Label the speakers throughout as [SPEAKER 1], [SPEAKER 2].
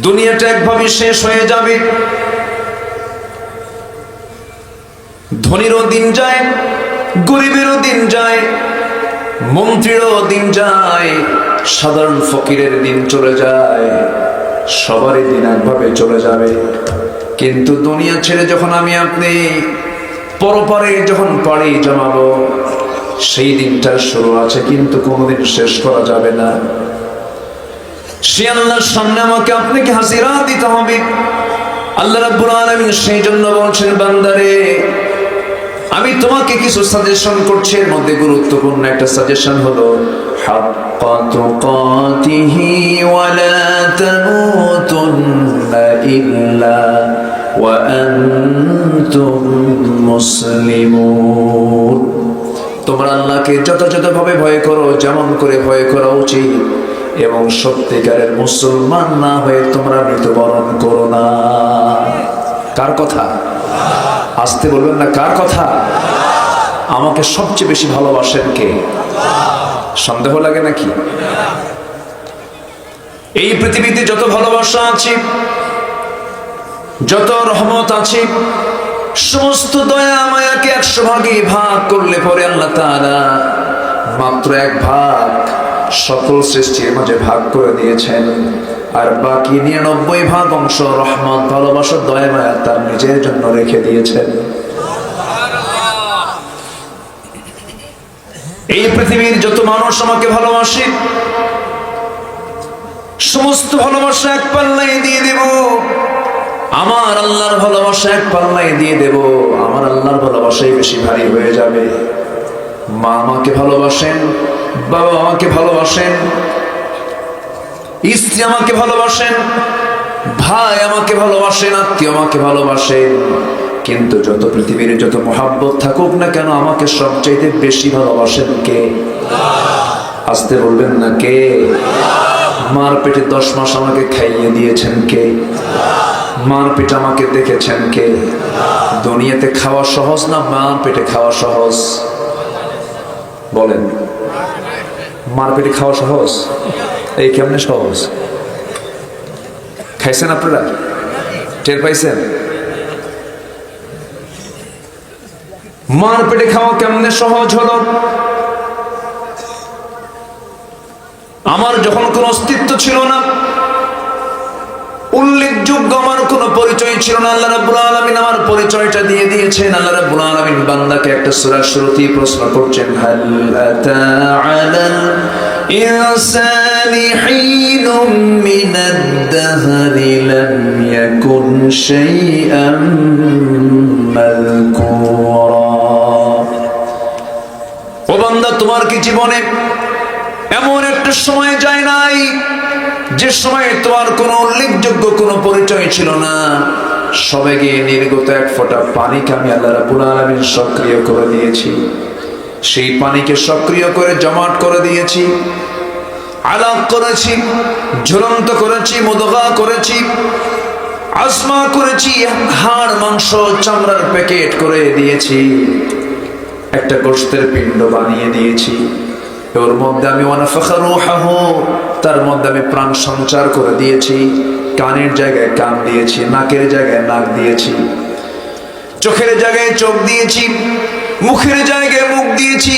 [SPEAKER 1] দুনিয়াটা একভাবে শেষ হয়ে যাবে। ধনীরও দিন যায়, গরিবেরও দিন যায়, মন্ত্রীরও দিন যায়, সাধারণ ফকিরের দিন চলে যায়, সবারই দিন একভাবে চলে যাবে। কিন্তু দুনিয়া ছেড়ে যখন আমি আপনি পরপারে যখন পাড়ি জমাবো, সেই দিনটার শুরু আছে কিন্তু কোনোদিন শেষ করা যাবে না। সে আল্লাহর সামনে আমাকে আপনাকে হাজিরা দিতে হবে। আল্লাহ রাব্বুল আলামিন সেই জন্য বলছেন, বান্দারে আমি তোমাকে কিছু সাজেশন করছি, এর মধ্যে গুরুত্বপূর্ণ একটা সাজেশন হলো হাক্কা তুকাতিহি ওয়া লা তামুতুন্না ইল্লা ওয়া আনতুম মুসলিমুন। তোমরা আল্লাহকে যথাযথভাবে ভয় করো, যেমন করে ভয় করা উচিত, এবং সত্যিকারের মুসলমান না হয়ে তোমরা মৃত্যুবরণ করো না। কার কথা? আসতে বলবেন না, কার কথা? আমাকে সবচেয়ে বেশি ভালোবাসেন কে? সন্দেহ লাগে নাকি? এই পৃথিবীতে যত ভালোবাসা আছে, যত রহমত আছে, সমস্ত দয়া মায়াকে 100 ভাগে ভাগ করলে পরে আল্লাহ তাআলা মাত্র 1 ভাগ সকল সৃষ্টির মাঝে ভাগ করে দিয়েছেন, আর বাকি 99 ভাগ অংশ রহমত, ভালোবাসা, দয়া মায়া তার নিজের জন্য রেখে দিয়েছেন। এই পৃথিবীর যত মানুষ আমাকে ভালোবাসে, সমস্ত ভালোবাসা 1 পাল্লায় দিয়ে দেব। আমার আল্লাহর ভালোবাসা 1 পাল্লায় দিয়ে দেব। আমার আল্লাহর ভালোবাসাই বেশি ভারী হয়ে যাবে। মা আমাকে ভালোবাসেন, বাবা আমাকে ভালোবাসেন, স্ত্রী আমাকে ভালোবাসেন, ভাই আমাকে ভালোবাসেন, আত্মীয় আমাকে ভালোবাসেন, কিন্তু যত পৃথিবীর যত মহাব্বত থাকুক না কেন, আমাকে সবচাইতে বেশি ভালোবাসেন কে? আসতে বলবেন না, কে? মার পেটে 10 মাস আমাকে খাইয়ে দিয়েছেন কে? মার পেটে আমাকে দেখেছেন কে? দুনিয়াতে খাওয়া সহজ না মার পেটে খাওয়া সহজ? বলেন, মার পেটে খাওয়া সহজ? এই কেমনে সহজ? খাইছেন আপনারা? টের পাইছেন? মার পেটে খাওয়া কেমনে সহজ হলো? আমার যখন কোনো অস্তিত্ব ছিল না, উল্লেখযোগ্য আমার কোনো পরিচয় ছিল না, আল্লাহ রাব্বুল আলামিন আমার পরিচয়টা দিয়ে দিয়েছেন। আল্লাহ রাব্বুল আলামিন বান্দাকে একটা সূরার শুরুতেই প্রশ্ন করছেন, হাল আতা আলাল ইনসানি হিনুম মিনাদ দাহরি লাম ইয়াকুন শাইআম মাযকুরা। ও বান্দা, তোমার কি জীবনে এমন একটা সময় যায় নাই যে সময়ে তোমার কোনো উল্লেখযোগ্য কোনো পরিচয় ছিল না? সবে গিয়ে নির্গত 1 ফোঁটা পানিকে আমি আল্লাহ রাব্বুল আলামিন সক্রিয় করে দিয়েছি। সেই পানিকে সক্রিয় করে জমাট করে দিয়েছি, আলাক করেছি, ঝুলন্ত করেছি, মুদগা করেছি, আসমা করেছি, হাড় মাংস চামড়ার প্যাকেট করে দিয়েছি, একটা গোশতের পিণ্ড বানিয়ে দিয়েছি। ওর মধ্যে আমি ওয়ানাফাখা রূহাহু, তার মধ্যে আমি প্রাণ সঞ্চার করে দিয়েছি। কানের জায়গায় কান দিয়েছি, নাকের জায়গায় নাক দিয়েছি, চোখের জায়গায় চোখ দিয়েছি, মুখের জায়গায় মুখ দিয়েছি,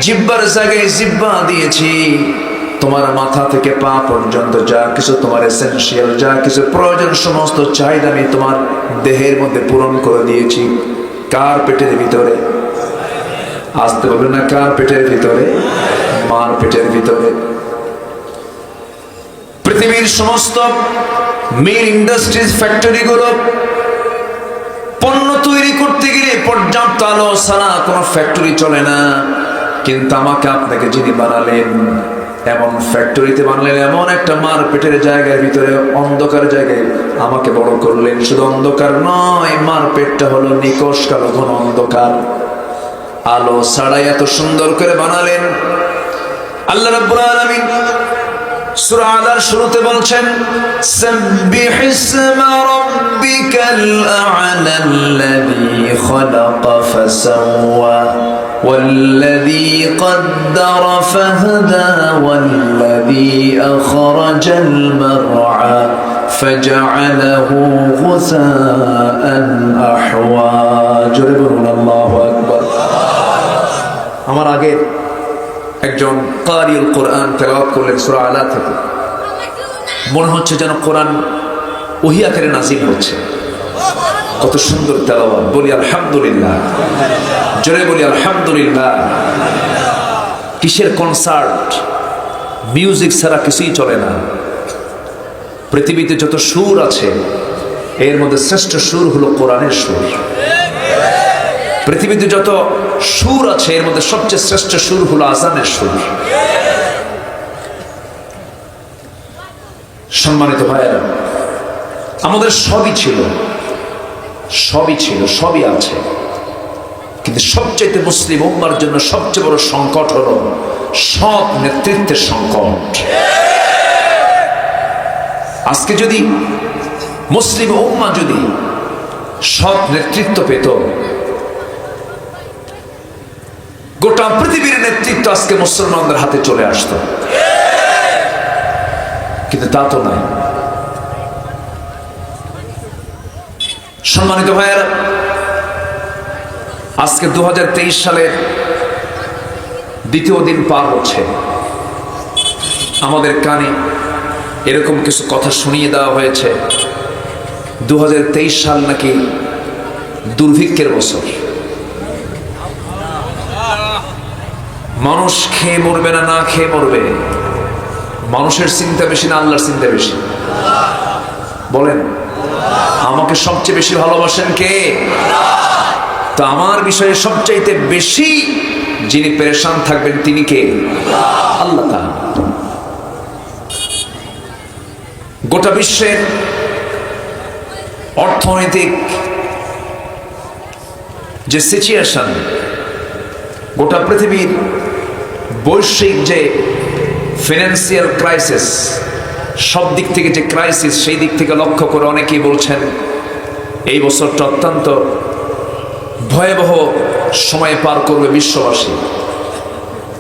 [SPEAKER 1] জিহ্বার জায়গায় জিহ্বা দিয়েছি। তোমার মাথা থেকে পা পর্যন্ত যা কিছু তোমার এসেনশিয়াল, যা কিছু প্রয়োজন, সমস্ত চাহিদা আমি তোমার দেহের মধ্যে পূরণ করে দিয়েছি। কার পেটের ভিতরে? আসতে বলবেন না, কার পেটের ভিতরে? মার পেটের ভিতরে। পৃথিবীর সমস্ত মিল ইন্ডাস্ট্রিজ, ফ্যাক্টরিগুলো পণ্য তৈরি করতে গেলে পর্যাপ্ত আলো ছাড়া কোনো ফ্যাক্টরি চলে না। কিন্তু আমাকে আপনাকে যিনি বানালেন, এমন ফ্যাক্টরিতে বানালেন, এমন একটা মার পেটের জায়গার ভিতরে, অন্ধকার জায়গায় আমাকে বড় করলেন। শুধু অন্ধকার নয়, মার পেটটা হলো নিকষ কালো ঘন অন্ধকার, আলো ছাড়াই এত সুন্দর করে বানালেন। আল্লাহ রাব্বুল আলামিন সূরা আলার শুরুতে বলছেন, সাব্বিহিসমা রাব্বিকাল আ'লা আল্লাযী খালাকা ফাসাওয়া ওয়াল্লাযী قدر فهدى والذي أخرج المرعى فجعله غثاء أحوى জোরে বলুন আল্লাহু আকবার। আমার আগে একজন কারিউল কোরআন তেলাওয়াত করলেন সূরা আলা থেকে, মনে হচ্ছে যেন কোরআন ওহী আকারে নাযিল হচ্ছে। কত সুন্দর তেলাওয়াত, বলি আলহামদুলিল্লাহ, জোরে বলি আলহামদুলিল্লাহ। কিসের কনসার্ট, মিউজিক ছাড়া কিছুই চলে না। পৃথিবীতে যত সুর আছে এর মধ্যে শ্রেষ্ঠ সুর হলো কোরআনের সুর। পৃথিবীতে যত সুর আছে এর মধ্যে সবচেয়ে শ্রেষ্ঠ সুর হলো আযানের সুর। সম্মানিত ভাইয়েরা, আমাদের সবই ছিল, সবই আছে, কিন্তু সবচেয়ে মুসলিম উম্মার জন্য সবচেয়ে বড় সংকট হলো সৎ নেতৃত্বের সংকট। আজকে যদি মুসলিম উম্মাহ যদি সৎ নেতৃত্ব পেত, গোটা পৃথিবীর নেতৃত্ব আজকে মুসলমানদের হাতে চলে আসতো, কিন্তু তা তো নয়। সম্মানিত ভাইয়েরা, আজকে 2023 সালের দ্বিতীয় দিন পার হচ্ছে। আমাদের কানে এরকম কিছু কথা শুনিয়ে দেওয়া হয়েছে 2023 সাল নাকি দুর্ভিক্ষের বছর। মানুষ খেয়ে মরবে না, না খেয়ে মরবে। মানুষের চিন্তা বেশি না আল্লাহর চিন্তা বেশি? বলেন, আমাকে সবচেয়ে বেশি ভালোবাসেন কে? তো আমার বিষয়ে সবচাইতে বেশি যিনি পেরেশান থাকবেন তিনি কে? আল্লাহ তাআলা। গোটা বিশ্বের অর্থনৈতিক যে সিচুয়েশন, গোটা পৃথিবীর বৈশ্বিক যে ফিনান্সিয়াল ক্রাইসিস, সব দিক থেকে যে ক্রাইসিস, সেই দিক থেকে লক্ষ্য করে অনেকেই বলছেন এই বছরটা অত্যন্ত ভয়াবহ সময় পার করবে বিশ্ববাসী।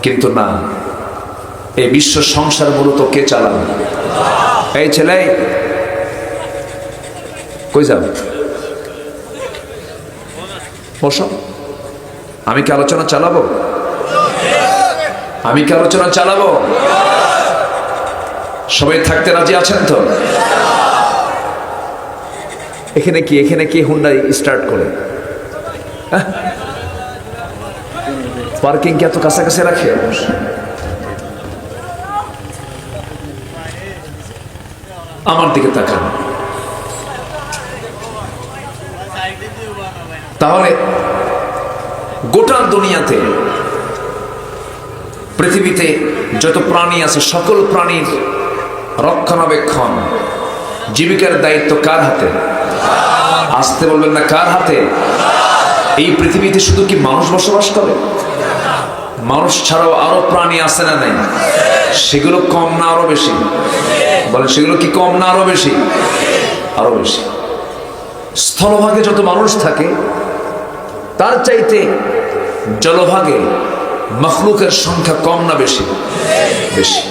[SPEAKER 1] কিন্তু না, এই বিশ্ব সংসার মূলত কে চালাবে? এই ছেলে কই যাও, বসো। আমি কি আলোচনা চালাবো? আমি কি আলোচনা চালাবো? সবাই থাকতে রাজি আছেন তো? এখানে কি হুন্ডাই স্টার্ট করে? পার্কিং কি এত কাছাকাছি রাখে? আমার দিকে তাকান। তাহলে গোটা দুনিয়াতে, পৃথিবীতে যত প্রাণী আছে সকল প্রাণীর রক্ষণাবেক্ষণ, জীবিকার দায়িত্ব কার হাতে? আসতে বলবেন না, কার হাতে? এই পৃথিবীতে শুধু কি মানুষ বসবাস করে? মানুষ ছাড়াও আরো প্রাণী আছে না নাই? সেগুলো কম না আরো বেশি? বলেন, সেগুলো কি কম না আরো বেশি? আরো বেশি। স্থলভাগে যত মানুষ থাকে তার চাইতে জলভাগে মখলুকের সংখ্যা কম না বেশি? বেশি।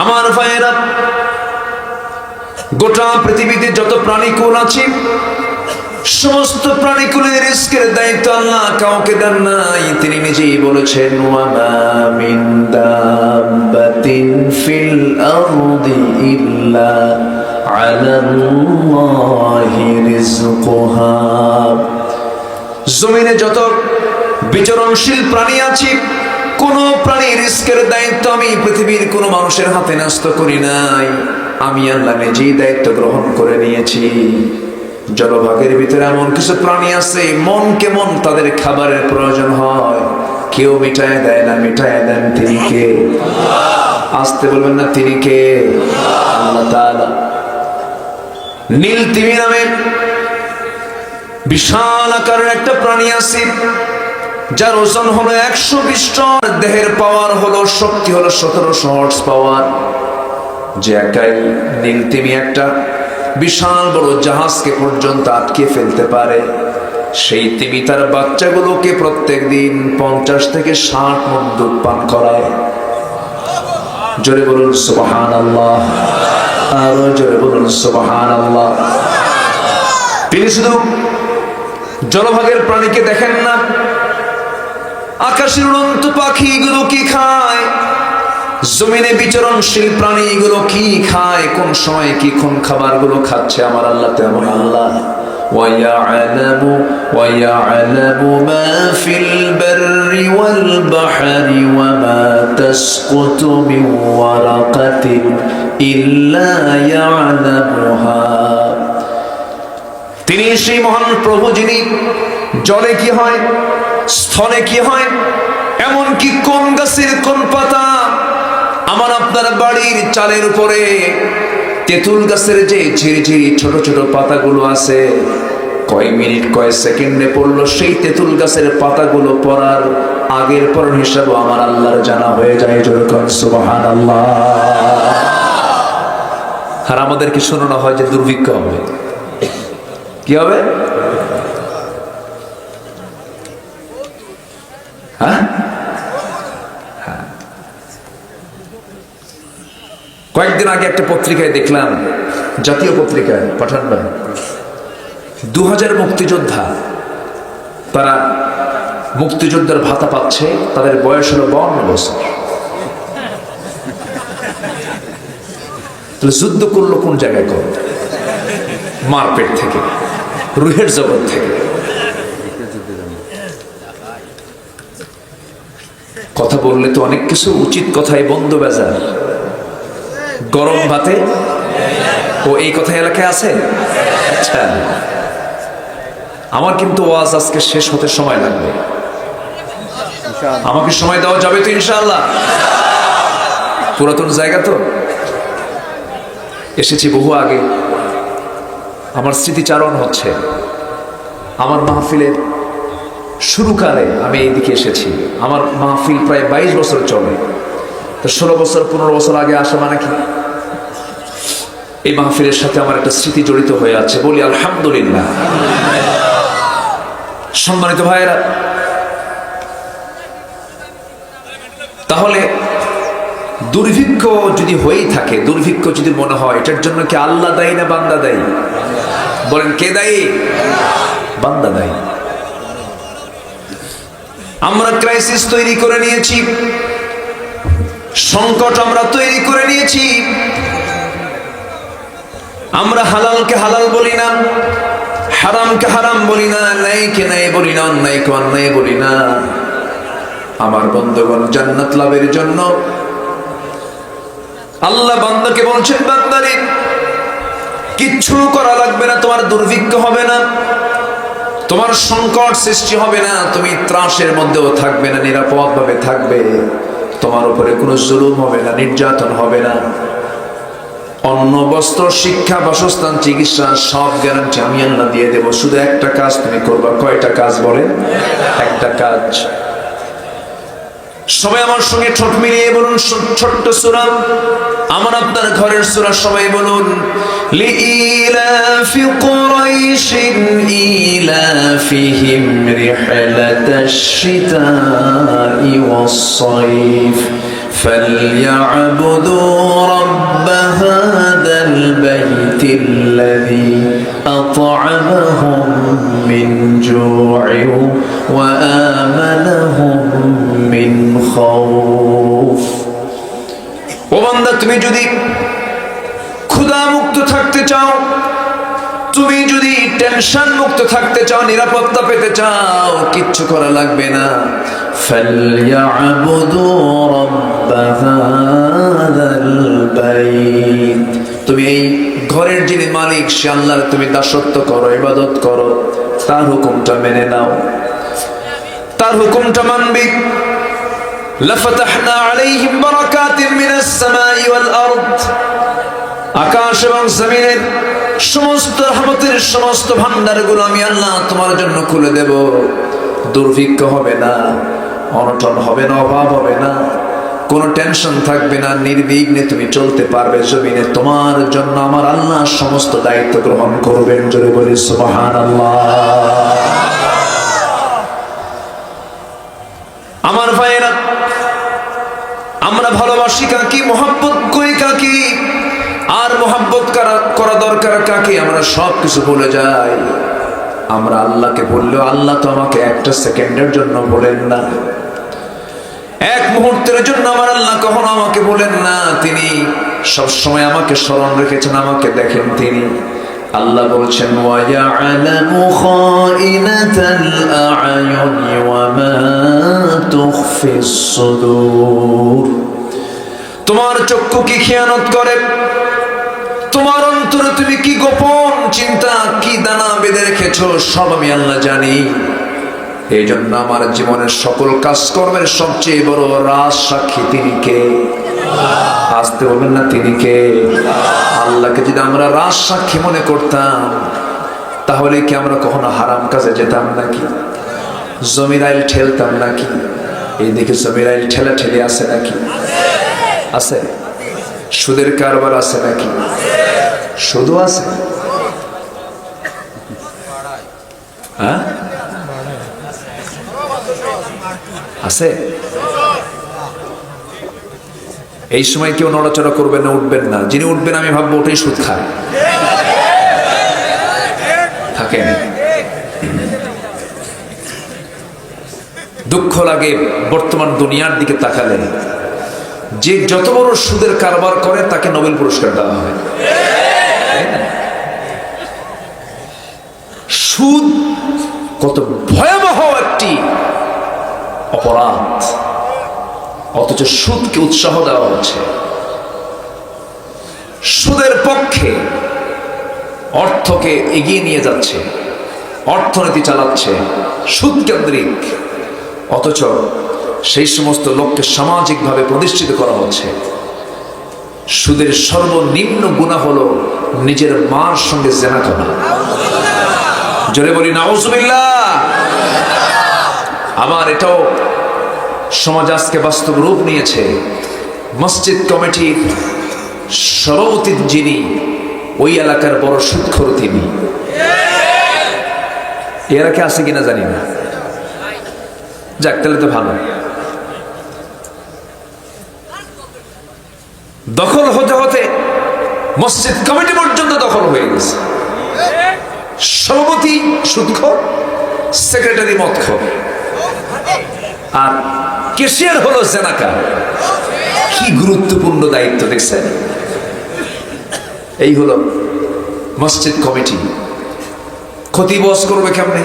[SPEAKER 1] আমার ভাইয়েরা, গোটা পৃথিবীতে যত প্রাণীকুল আছে সমস্ত প্রাণীকুলের রিজকের দায়িত্ব আল্লাহ কাউকে দেন নাই। তিনি নিজেই বলেছেন, ওয়া মা মিন দাব্বাতিন ফিল আরদি ইল্লা আলাল্লাহি রিজকুহা। জমিনে যত বিচরণশীল প্রাণী আছে, কোন প্রাণীর রিজকের দায়িত্ব আমি পৃথিবীর কোন মানুষের হাতে ন্যস্ত করি নাই। আমি আল্লাহ নিজেই দায়িত্ব গ্রহণ করে নিয়েছি। জলভাগের ভিতরে এমন কিছু প্রাণী আছে, মন কেমন তাদের খাবারের প্রয়োজন হয়, কেউ মিটায় দেয় না, মিটায় দেন তিনি কে? আসতে বলবেন না, তিনি কে? আল্লাহ তাআলা। নীল তিমি নামে বিশাল আকারের একটা প্রাণী আছে, যার ওজন হলো 120 টন, দেহের পাওয়ার হলো, শক্তি হলো 1700 হর্স পাওয়ার। যে একাই নীল তিমি একটা বিশাল বড় জাহাজকে পর্যন্ত আটকে ফেলতে পারে। সেই তিমি তার বাচ্চাগুলোকে প্রত্যেক দিন 50 থেকে 60 মণ দুধ পান করায়। জোরে বলুন সুবহানাল্লাহ। আরো জোরে বলুন সুবহানাল্লাহ। তিনি শুধু জলভাগের প্রাণীকে দেখেন না, আকাশের উড়ন্ত পাখিগুলো কি খায়, জমিনে বিচরণশীল প্রাণীগুলো কি খায়, কোন সময় কি কোন খাবারগুলো খাচ্ছে, আমার আল্লাহ তেমন আল্লাহ। وَيَعْلَمُ مَا فِي الْبَرِّ وَالْبَحْرِ وَمَا تَسْقُطُ مِنْ وَرَقَةٍ إِلَّا يَعْلَمُهَا। তিনি সেই মহান প্রভু যিনি জলে কি হয়, স্থলে কি হয়, এমনকি কোন গাছের কোন পাতা, আমার আপনার বাড়ির চালের উপরে তেঁতুল গাছের যে ঝিরিঝিরি ছোট ছোট পাতাগুলো আছে, কয় মিনিট কয় সেকেন্ডে পড়লো, সেই তেঁতুল গাছের পাতাগুলো পড়ার আগের পর হিসাব আমার আল্লাহর জানা হয়ে যায়। যেরকম সুবহানাল্লাহ। আর আমাদেরকে শোনানো হয় যে দুর্ভিক্ষ হবে। কি হবে? হ্যাঁ, কয়েকদিন আগে একটা পত্রিকায় দেখলাম, জাতীয় পত্রিকায়, পাঠান ভাই, 2000 মুক্তিযোদ্ধা, তারা মুক্তিযোদ্ধার ভাতা পাচ্ছে, তাদের বয়স হলো 52 বছর। তাহলে যুদ্ধ করলো কোন জায়গায়? করো মারপেট থেকে, রুহের জগৎ থেকে। কথা বললে তো অনেক কিছু, উচিত কথাই বন্ধ বেজার, গরম ভাতে ও এই কথা এলাকায় আছে। আচ্ছা, আমার কিন্তু ওয়াজ আজকে শেষ হতে সময় লাগবে, আমাকে সময় দেওয়া যাবে তো ইনশাআল্লাহ? পুরাতন জায়গা তো, এসেছি বহু আগে, আমার স্মৃতিচারণ হচ্ছে। আমার মাহফিলের শুরুকালে আমি এইদিকে এসেছি, আমার মাহফিল প্রায় 22 বছর চলে, তো 16 বছর 15 বছর আগে আসা মানে কি, এই মাহফিলের সাথে আমার একটা স্মৃতি জড়িত হয়ে আছে, বলি আলহামদুলিল্লাহ। সম্মানিত ভাইয়েরা, তাহলে দুর্ভিক্ষ যদি হয়েই থাকে, দুর্ভিক্ষ যদি মনে হয়, এটার জন্য কি আল্লাহ দায়ী না বান্দা দায়ী? বলেন, কে দায়ী? বান্দা দায়ী। আমরা ক্রাইসিস তৈরি করে নিয়েছি, সংকট আমরা তৈরি করে নিয়েছি। আমরা হালালকে হালাল বলি না, হারামকে হারাম বলি না, ন্যায়কে ন্যায় বলি না, অন্যায়কে অন্যায় বলি না। আমার বন্ধুগণ, জান্নাত লাভের জন্য আল্লাহ বান্দাকে বলছেন, বান্দারে কিচ্ছু করা লাগবে না, তোমার দুর্ভিক্ষ হবে না, তোমার সংকট সৃষ্টি হবে না, তুমি ত্রাসের মধ্যেও থাকবে না, নিরাপদ ভাবে থাকবে, তোমার উপরে কোনো জুলুম হবে না, নির্যাতন হবে না। অন্ন, বস্ত্র, শিক্ষা, বাসস্থান, চিকিৎসা সব গ্যারান্টি আমি আল্লাহ দিয়ে দেব। শুধু একটা কাজ তুমি করবা। কয়টা কাজ বলেন? একটা কাজ। সবাই আমার সঙ্গে ঠোঁট মিলিয়ে বলুন, ছোট্ট সূরা, আমার আপনার ঘরের সূরা, সবাই বলুন, লিইলাফি কুরাইশিন ইলাফিহিম রিহলাতাশ শিতাই ওয়াস সাইফ فليعبدوا رب هذا البيت الذي أطعمهم من جوع وآمنهم من خوف। ও বান্দা, তুমি যদি ক্ষুধা মুক্ত থাকতে চাও, তুমি যদি টেনশন মুক্ত থাকতে চাও, নিরাপত্তা পেতে চাও, কিচ্ছু করা লাগবে না। فَلْيَعْبُدُوا رَبَّ هَذَا الْبَيْتِ, তুমি এই ঘরের যিনি মালিক, সে আল্লাহর তুমি দাসত্ব করো, ইবাদত করো, তার হুকুমটা মেনে নাও, তার হুকুমটা মানবে। لَفَتَحْنَا عَلَيْهِمْ بَرَكَاتٍ مِنَ السَّمَاءِ وَالْأَرْضِ, আকাশ এবং জমিনের সমস্ত রহমতের সমস্ত ভান্ডারগুলো আমি আল্লাহ তোমার জন্য খুলে দেব। দুর্ভিক্ষ হবে না, অনটন হবে না, অভাব হবে না, কোনো টেনশন থাকবে না, নির্বিঘ্নে তুমি চলতে পারবে জমিনে। তোমার জন্য আমার আল্লাহ সমস্ত দায়িত্ব গ্রহণ করবেন। জোরে বলি সুবহানাল্লাহ। আমার ভাইয়েরা, আমরা ভালোবাসি কাকে, মহব্বত করি কাকে, আর মোহাব্বত করা দরকার কাকে? আমরা সব কিছু বলে যাই। আমরা আল্লাহকে বললেও আল্লাহ তো আমাকে একটা সেকেন্ডের জন্য বলেন না, এক মুহূর্তের জন্য আমার আল্লাহ কখনো আমাকে বলেন না। তিনি সব সময় আমাকে স্মরণ রেখেছেন, আমাকে দেখেন তিনি। আল্লাহ বলছেন ওয়ায়ালামু খাইনাতাল আ'য়ুনি ওয়া মা তুখফিস সুদূর। তোমার চক্ষু কি খেয়ানত করে, তোমার অন্তরে তুমি কি গোপন চিন্তা, কি দানা বেঁধে রেখেছো, সব আমি আল্লাহ জানি। এই জন্য আমার জীবনের সকল কাজকর্মের সবচেয়ে বড় রাজ সাক্ষী তিনি কে? আসতে বলবেন না তিনি কে? আল্লাহকে যদি আমরা রাজ সাক্ষী মনে করতাম, তাহলে কি আমরা কখনো হারাম কাজে যেতাম নাকি? জমির আইল ঠেলতাম নাকি? এইদিকে জমির আইল ঠেলা ঠেলে আছে নাকি? আছে। সুদের কারবার আছে নাকি? শুধু আছে? হ্যাঁ আছে। এই সময় কেউ নড়াচড়া করবেন না, উঠবেন না। যিনি উঠবেন আমি ভাববো ওটাই সুদ খায়। থাকেন। দুঃখ লাগে বর্তমান দুনিয়ার দিকে তাকালে, যে যত বড় সুদের কারবার করে তাকে নোবেল পুরস্কার দেওয়া হয়। সুদ কত ভয়াবহ একটি অপরাধ, অথচ সুদকে উৎসাহ দেওয়া হচ্ছে। সুদের পক্ষে অর্থকে এগিয়ে নিয়ে যাচ্ছে, অর্থনীতি চালাচ্ছে সুদ কেন্দ্রিক, অথচ সেই সমস্ত লোককে সামাজিকভাবে প্রতিষ্ঠিত করা হচ্ছে। সুদের সর্বনিম্ন গুনাহ হলো নিজের মার সঙ্গে জেনা করা। জোরে বলি নাউজুবিল্লাহ। আবার এটাও সমাজ আজকে বাস্তব রূপ নিয়েছে। মসজিদ কমিটির সভাপতি যিনি, ওই এলাকার বড় সুদখোর তিনি। এ এলাকায় আছে কিনা জানি না, যাক তাহলে তো ভালো। দখল হতে হতে মসজিদ কমিটি পর্যন্ত দখল হয়ে গেছে। সভাপতি সুদখোর, সেক্রেটারি মদখোর, আর ক্যাশিয়ার হলো জেনাকার। কি গুরুত্বপূর্ণ দায়িত্ব দেখছেন? এই হলো মসজিদ কমিটি। খতিব ওয়াজ করবে কেমনে?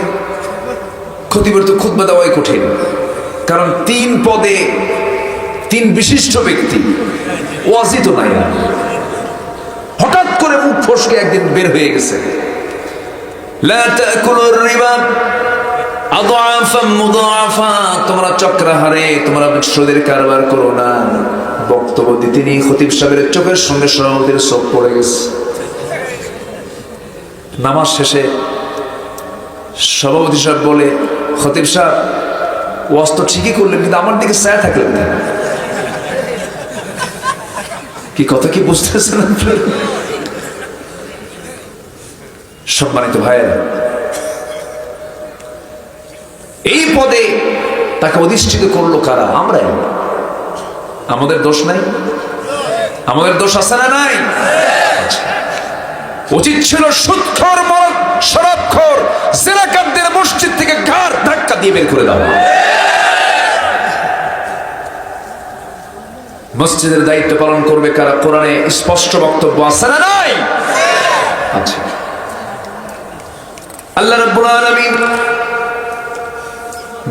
[SPEAKER 1] খতিবের তো খুতবা দেওয়াই কঠিন, কারণ 3 পদে 3 বিশিষ্ট ব্যক্তি, ওয়াজি তো নাই। হঠাৎ করে মুখ ফসকে একদিন বের হয়ে গেছে, লা তাকুলুর রিবা আযআফাম মুযাআফা, তোমরা চক্রাহারে তোমরা সুদের কারবার করো না। বক্তব্য দিতে নিয়ে খতিব সাহেবের চোখের সঙ্গে সভাপতির চোখ পড়ে গেছে। নামাজ শেষে সভাপতি সাহেব বলে, খতিব সাহেব ওয়াজ তো ঠিকই করলেন, কিন্তু আমার দিকে ছায়া থাকলেন না। কি কথা কি বুঝতেছেন? সম্মানিত ভাইয়েরা, এই পদে তাকে অধিষ্ঠিত করলো কারা? আমরাই। আমাদের দোষ নাই? আমাদের দোষ আছে না নাই? উচিত ছিল সুদখোর, মদ, শরাবখোর, জেনাকারদের মসজিদ থেকে ঘাড় ধাক্কা দিয়ে বের করে দেওয়া। মসজিদের দায়িত্ব পালন করবে কারা? কোরআনে স্পষ্ট বক্তব্য আছে না নাই? আচ্ছা, আল্লাহ রাব্বুল আলামিন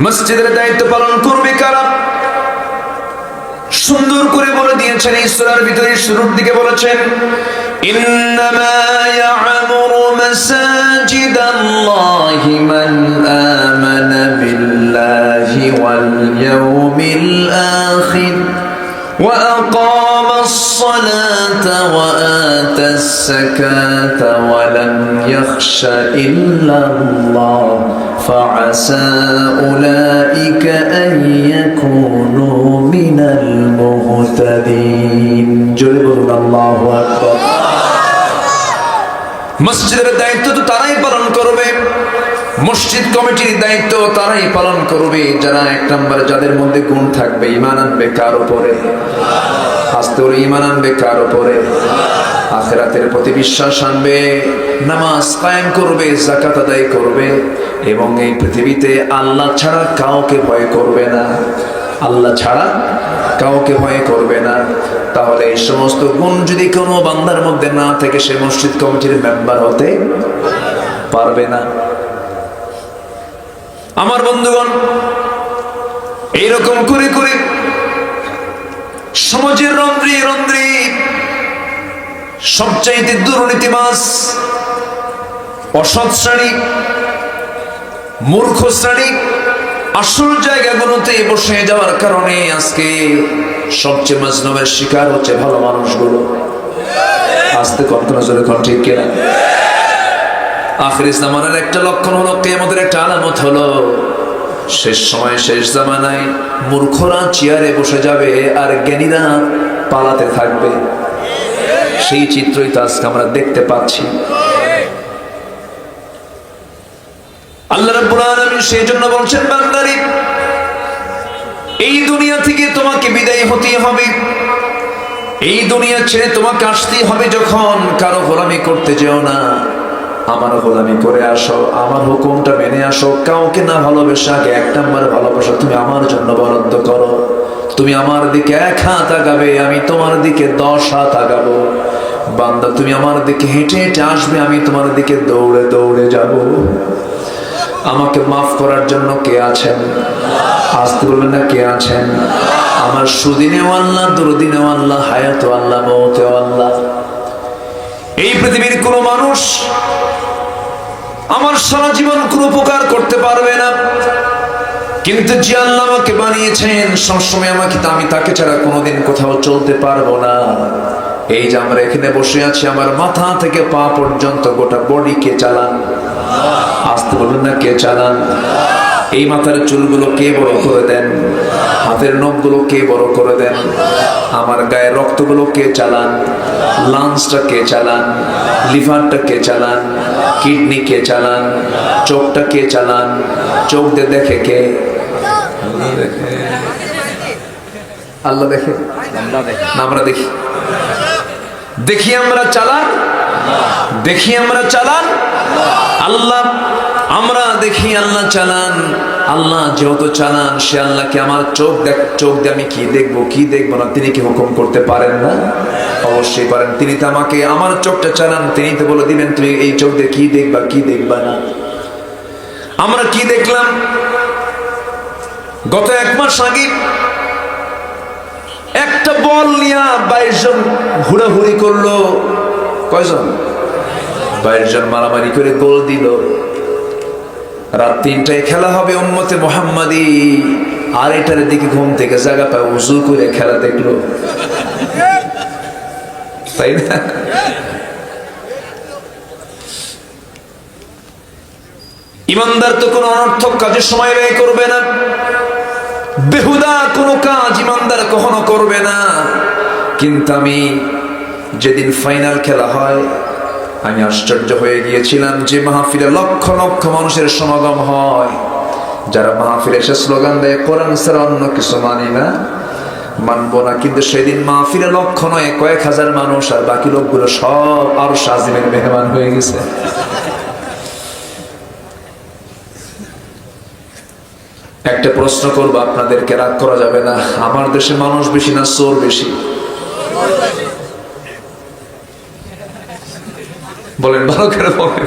[SPEAKER 1] মসজিদের দায়িত্ব পালন করবে কারা সুন্দর করে বলে দিয়েছেন। এই সূরার ভিতরে শুরুর দিকে বলেছেন, ইন্নামা ইয়া'মুরু মাসাজিদাল্লাহি মান আমানা বিল্লাহি ওয়াল ইয়াউমিল আখির ওয়া আকামাস সালাতা ওয়া আতাস যাকাতা ওয়া লাম ইয়াখশা ইল্লাল্লাহ فعسى أولئك أن يكونوا من المهتدين جل الله أكبر। মসজিদের দায়িত্ব তো তারাই পালন করবে, মসজিদ কমিটির দায়িত্ব তারাই পালন করবে যারা 1 নম্বরে যাদের মধ্যে গুণ থাকবে, ঈমান আনবে কার উপরে? আস্তে করে ঈমান আনবে কার উপরে? আখিরাতের প্রতি বিশ্বাস আনবে, নামাজ কায়েম করবে, যাকাত আদায় করবে এবং এই পৃথিবীতে আল্লাহ ছাড়া কাউকে ভয় করবে না। আল্লাহ ছাড়া কাউকে ভয় করবে না। তাহলে এই সমস্ত গুণ যদি কোনো বান্দার মধ্যে না থেকে সে মসজিদ কমিটির মেম্বার হতে পারবে না। আমার বন্ধুগণ, এইরকম করে করে সমাজের রন্ধ্রে রন্ধ্রে সবচাইতে দুর্নীতিবাজ, অসৎ শ্রেণী, মূর্খ শ্রেণী আসল জায়গাগুলোতে বসে যাওয়ার কারণে আজকে সবচেয়ে মাজলুমের শিকার হচ্ছে ভালো মানুষগুলো। আস্তে কল্পনা জোরে কোন ঠিক কিনা? আখির জামানার একটা লক্ষণ হলো, কিয়ামতের একটা আলামত হলো, শেষ সময় শেষ জামানায় মূর্খরা চেয়ারে বসে যাবে আর জ্ঞানীরা পালাতে থাকবে। সেই চিত্রই তো আজকে আমরা দেখতে পাচ্ছি। আল্লাহ রাব্বুল আলামিন সেই জন্য বলছেন, বান্দারে এই দুনিয়া থেকে তোমাকে বিদায় হতে হবে, এই দুনিয়া ছেড়ে তোমাকে আসতেই হবে। যখন কারো গোলামি করতে যেও না, আমার গোলামি করে আসো, আমার হুকুমটা মেনে আসো। কাউকে না ভালোবেসে আগে এক নাম্বার ভালোবাসা তুমি আমার জন্য বরাদ্দ করো। তুমি আমার দিকে 1 হাত আগাবে, আমি তোমার দিকে 10 হাত আগাবো। বান্দা তুমি আমার দিকে হেঁটে হেঁটে আসবে, আমি তোমার দিকে দৌড়ে দৌড়ে যাব। আমাকে মাফ করার জন্য কে আছেন? আসতে বলবেন না, কে আছেন? আমার সুদিনেও আল্লাহ, দুর্দিনেও আল্লাহ, হায়াতেও আল্লাহ, মওতেও আল্লাহ। এই পৃথিবীর কোনো মানুষ আমার সারা জীবন কোনো উপকার করতে পারবে না, কিন্তু যে আল্লাহ আমাকে বানিয়েছেন সবসময় আমাকে, আমি তাকে ছাড়া কোনোদিন কোথাও চলতে পারবো না। এই যে আমরা এখানে বসে আছি, আমার মাথা থেকে পা পর্যন্ত গোটা বডি কে চালান? আসতে বলবেন না, কে চালান? এই মাথার চুলগুলো কে বড় করে দেন? হাতের নখগুলো কে বড় করে দেন? আমার গায়ের রক্তগুলো কে চালান? লাংসটা কে চালান? লিভারটা কে চালান? কিডনি কে চালান? চোখটা কে চালান? চোখ দিয়ে দেখে কে? আল্লাহ দেখে, আমরা দেখি? দেখি আমরা চালান, দেখি আমরা চালান আল্লাহ, আমরা দেখি আল্লাহ চালান। আল্লাহ যেহেতু চালান, সে আল্লাহকে আমার চোখ দিয়ে আমি কি দেখবো কি দেখবো না তিনি কি হুকুম করতে পারেন না? অবশ্যই পারেন। তিনি তো আমাকে, আমার চোখটা চালান, তিনি তো বলে দিবেন তুমি এই চোখ দিয়ে কি দেখবা কি দেখবা না। আমরা কি দেখলাম? গত 1 মাস আগে একটা বল নিয়ে 22 জন ঘোরাঘুরি করলো। কয়জন? 22 জন মারামারি করে গোল দিল। রাত 3টায় খেলা হবে উম্মতে মুহাম্মাদি, আর এটার দিকে ঘুম থেকে জায়গা পায় উজু করে খেলা দেখলো, তাই না? ইমানদার তো কোনো অনর্থক কাজে সময় ব্যয় করবে না, বেহুদা কোনো কাজ ইমানদার কখনো করবে না। কিন্তু আমি যেদিন ফাইনাল খেলা হয়, আমি আশ্চর্য হয়ে গিয়েছিলাম যে মাহফিলে লক্ষ লক্ষ মানুষের সমাগম হয়, যারা মাহফিলে এসে স্লোগান দেয় কোরআন ছাড়া অন্য কিছু মানি না, মানবো না। কিন্তু সেদিন মাহফিলে লক্ষ নয়, কয়েক হাজার মানুষ, আর বাকি লোকগুলো সব আরশ আজিমের মেহমান হয়ে গেছে। একটা প্রশ্ন করবো, আপনাদেরকে রাগ করা যাবে না। আমার দেশে মানুষ বেশি না চোর বেশি? বলেন, ভালো করে বলেন।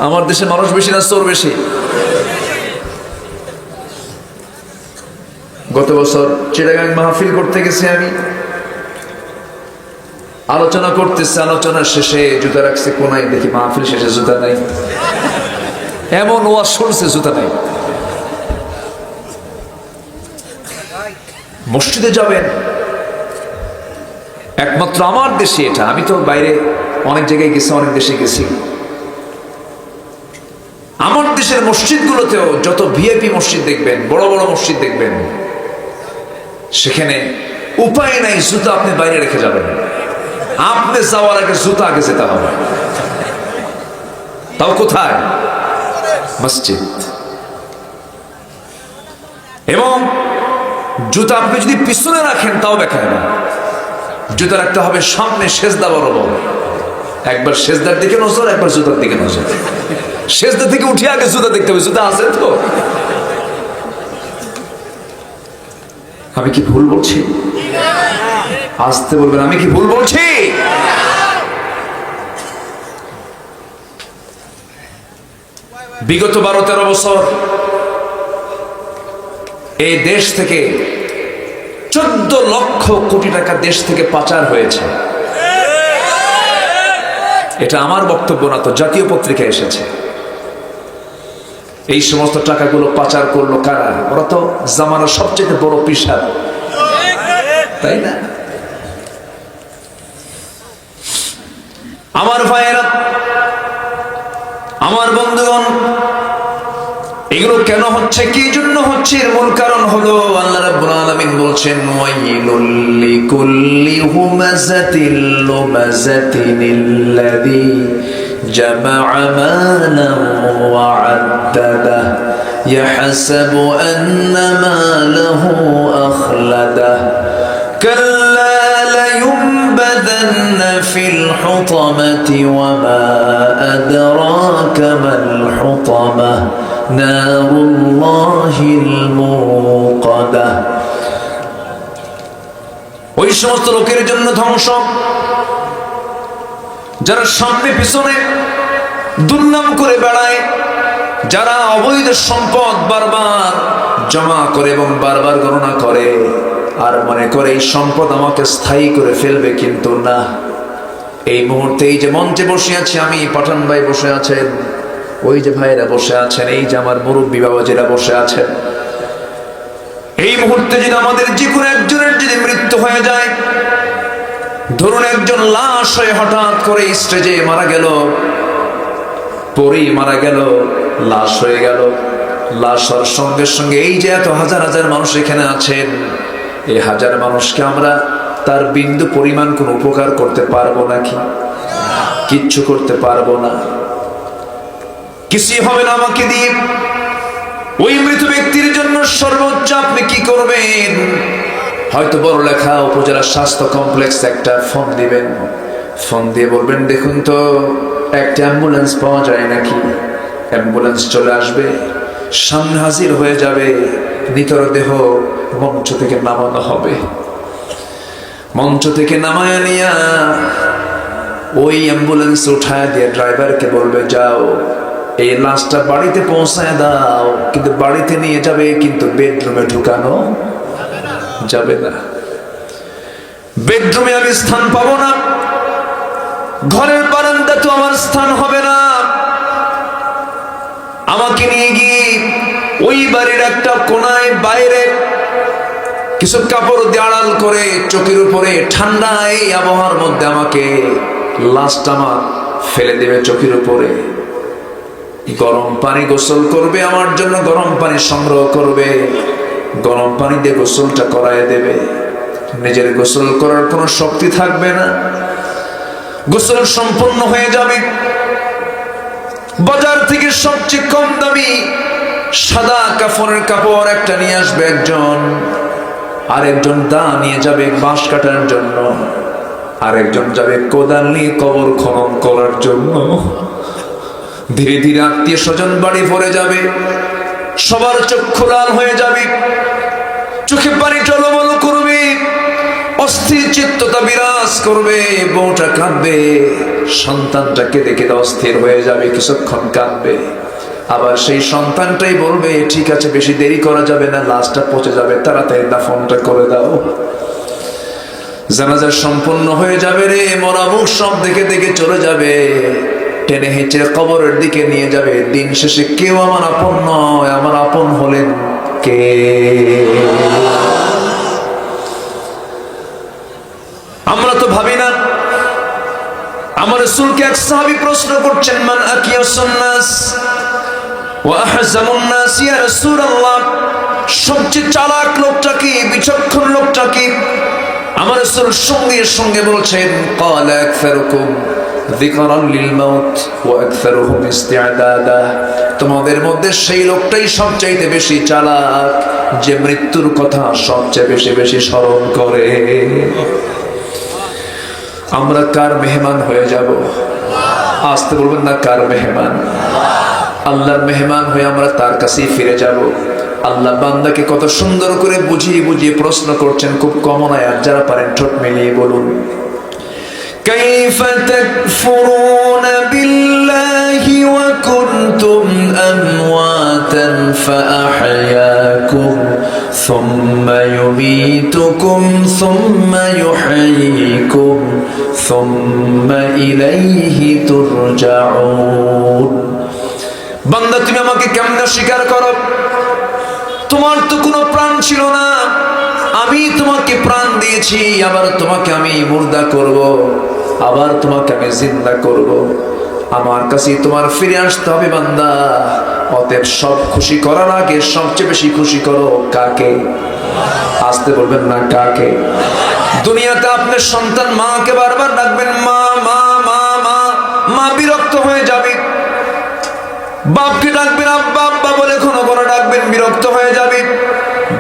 [SPEAKER 1] আমার দেশে মানুষ বেশি না চোর বেশি? গত বছর চিটাগাং মাহফিল করতে গেছি আমি, আলোচনা করতেছে, আলোচনার শেষে জুতা রাখছে কোনায়, দেখি মাহফিল শেষে জুতা নাই। এমন ওয়াজ শুনছে, জুতা নাই। মসজিদে যাবেন, একমাত্র আমার দেশে এটা। আমি তো বাইরে অনেক জায়গায় গেছি, অনেক দেশে গেছি। আমার দেশের মসজিদগুলোতেও যত ভিআইপি মসজিদ দেখবেন, বড় বড় মসজিদ দেখবেন, সেখানে উপায় নাই, জুতা আপনি বাইরে রেখে যাবেন। আপনি যাওয়ার আগে জুতা আগে যেতে হবে। তাও কোথায়? মসজিদ। এবং জুতা আপনি যদি পিছনে রাখেন তাও দেখায় না। জুতা রাখতে হবে সামনে, সেজদা বরাবর। একবার সেজদার দিকে নজর, একবার জুতার দিকে নজর। সেজদা থেকে উঠে আগে জুতা দেখতে হবে, জুতা আছে তো। আমি কি ভুল বলছি? আসতে বলবেন, আমি কি ভুল বলছি? বিগত 12-13 বছর এই দেশ থেকে 14 লক্ষ কোটি টাকা দেশ থেকে পাচার হয়েছে। এটা আমার বক্তব্য না, তো জাতীয় পত্রিকায় এসেছে। এই সমস্ত টাকাগুলো পাচার করলো কারা? ওরা তো জামানার সবচেয়ে বড় পিশাচ, তাই না? আমার ভাইয়েরা, আমার বন্ধুগণ, এগুলো কেন হচ্ছে, কি জন্য হচ্ছে? এর মূল কারণ হলো আল্লাহ রাব্বুল আলামিন বলছেন, ওয়াইলুল লিকুল্লি হুমাযাতিল লুমাযাতিনিল্লাযী জামা'a মালান ওয়া 'আদ্দাদাহ ইয়াহসাবু আন্না মালাহু আখলাদাহ কাল্লা লায়ুনবাযান্না ফিল হুতামাতি ওয়া মা আদরাকা মাল হুতামাহ নারুল্লাহিল মুকাদাহ। ওই সমস্ত লোকের জন্য ধ্বংস যারা সামনে পিছনে দুর্নাম করে বেড়ায়, যারা অবৈধ সম্পদ বারবার জমা করে এবং বারবার গণনা করে আর মনে করে এই সম্পদ আমাকে স্থায়ী করে ফেলবে, কিন্তু না। এই মুহূর্তে এই যে মঞ্চে বসে আছি আমি, পাঠান ভাই বসে আছেন, ওই যে ভাইরা বসে আছেন, এই যে আমার মুরব্বী বাবাজিরা বসে আছেন, এই মুহূর্তে যদি আমাদের যে কোনো একজনের যদি মৃত্যু হয়ে যায়, ধরুন একজন লাশ হয়ে হঠাৎ করে স্টেজে মারা গেল, পরেই মারা গেল, লাশ হয়ে গেল, লাশ হওয়ার সঙ্গে সঙ্গে এই যে এত হাজার হাজার মানুষ এখানে আছেন, এই হাজার মানুষকে আমরা তার বিন্দু পরিমাণ কোনো উপকার করতে পারবো নাকি? কিচ্ছু করতে পারবো না, কিছুই হবে না আমাকে দিয়ে। ওই মৃত ব্যক্তির জন্য সর্বোচ্চ আপনি কি করবেন? হয়তো বড় লেখা উপজেলা স্বাস্থ্য কমপ্লেক্স একটা ফোন দিবেন, ফোন দিয়ে বলবেন, দেখুন তো একটা অ্যাম্বুলেন্স পাওয়া যায় নাকি? অ্যাম্বুলেন্স চলে আসবে, সামনে হাজির হয়ে যাবে, নিতর দেহ মঞ্চ থেকে নামানো হবে। মঞ্চ থেকে নামায়া নিয়া ওই অ্যাম্বুলেন্স উঠায় দিয়ে ড্রাইভারকে বলবে, যাও এই লাশটা বাড়িতে পৌঁছায় দাও, কিন্তু বাড়িতে নিয়ে যাবে, কিন্তু বেডরুমে ঢুকানো যাবে না। বেডরুমে আমি স্থান পাবো না, ঘরের বারান্দা তো আমার স্থান হবে না। আমাকে নিয়ে গিয়ে ওই বাড়ির একটা কোনায় বাইরে কিছু কাপড় দিয়ে আড়াল করে চোখের উপরে ঠান্ডা এই আবহাওয়ার মধ্যে আমাকে লাশটা আমার ফেলে দেবে চোখের উপরে। গরম পানি গোসল করবে, আমার জন্য গরম পানি সংগ্রহ করবে, গরম পানি দিয়ে গোসলটা করায় দেবে। নিজের গোসল করার কোনো শক্তি থাকবে না, গোসল সম্পন্ন হয়ে যাবে। বাজার থেকে সবচেয়ে কম দামি সাদা কাফনের কাপড় একটা নিয়ে আসবে একজন, আরেকজন দা নিয়ে যাবে বাঁশ কাটার জন্য, আরেকজন যাবে কোদাল নিয়ে কবর খনন করার জন্য। ধীরে ধীরে আত্মীয় স্বজন বাড়ি ভরে যাবে, সবার চক্ষু লাল হয়ে যাবে, চোখে পানি টলমল করবে, অস্থির চিত্ততা বিরাজ করবে, বউটা কাঁদবে, সন্তানটা কেঁদে কেঁদে অস্থির হয়ে যাবে, কিছুক্ষণ কাঁদবে, আবার সেই সন্তানটাই বলবে, ঠিক আছে বেশি দেরি করা যাবে না, লাশটা পচে যাবে, তাড়াতাড়ি দাফনটা করে দাও। জানাজা সম্পূর্ণ হয়ে যাবে রে, মরা মুখ সব দেখে দেখে চলে যাবে, টেনে হেঁচে কবরের দিকে নিয়ে যাবে। দিন শেষে কেউ আমার আপন নয়, আমার আপন হলেন কে? আমরা তো ভাবি না। আমার রাসূলকে এক সাহাবী প্রশ্ন করছেন, মান আকিয়াসুন নাস ওয়া আহজামুন নাস ইয়া রাসূলুল্লাহ, সবচেয়ে চালাক লোকটা কি, বিচক্ষণ লোকটা কি? আমার রাসূল সঙ্গে সঙ্গে বলছেন, ক্বালা আকসারুকুম যিকরান লিল মাউত ওয়া আকসারুহুম ইস্তি'দাদা, তোমাদের মধ্যে সেই লোকটাই সবচাইতে বেশি চালাক যে মৃত্যুর কথা সবচেয়ে বেশি বেশি স্মরণ করে। আমরা কার মেহমান হয়ে যাব? আসতে বলবেন না, কার মেহমান? আল্লাহর মেহমান হয়ে আমরা তার কাছেই ফিরে যাব। আল্লাহ বান্দাকে কত সুন্দর করে বুঝিয়ে বুঝিয়ে প্রশ্ন করছেন। খুব কমন আয়াত, যারা পারেন ঠোঁট মিলিয়ে বলুন। কাইফা তাকফুরুনা বিল্লাহি ওয়া কুনতুম আমওয়াতান ফাআহইয়াকুম সুম্মা ইউমীতুকুম সুম্মা ইউহয়ীকুম সুম্মা ইলাইহি তুরজাউন। বান্দা, তুমি আমাকে কেমনে স্বীকার করো? তোমার তো কোনো প্রাণ ছিল না, আমি তোমাকে প্রাণ দিয়েছি, আবার তোমাকে আমি মুর্দা করব, আবার তোমাকে আমি জিন্দা করব। আমার কাছে তোমার ফিরে আসতে হবে বান্দা। অতএব সব খুশি করার আগে সবচেয়ে বেশি খুশি করো কাকে? আসতে বলবেন না, কাকে? দুনিয়াতে আপনার সন্তান মাকে বারবার ডাকবেন, মা মা মা মা, মা বিরক্ত হয়ে যাবে। বাপকে ডাকবেন আব্বা আব্বা বলে, কোনো কোনো ডাকবেন, বিরক্ত হয়ে যাবে।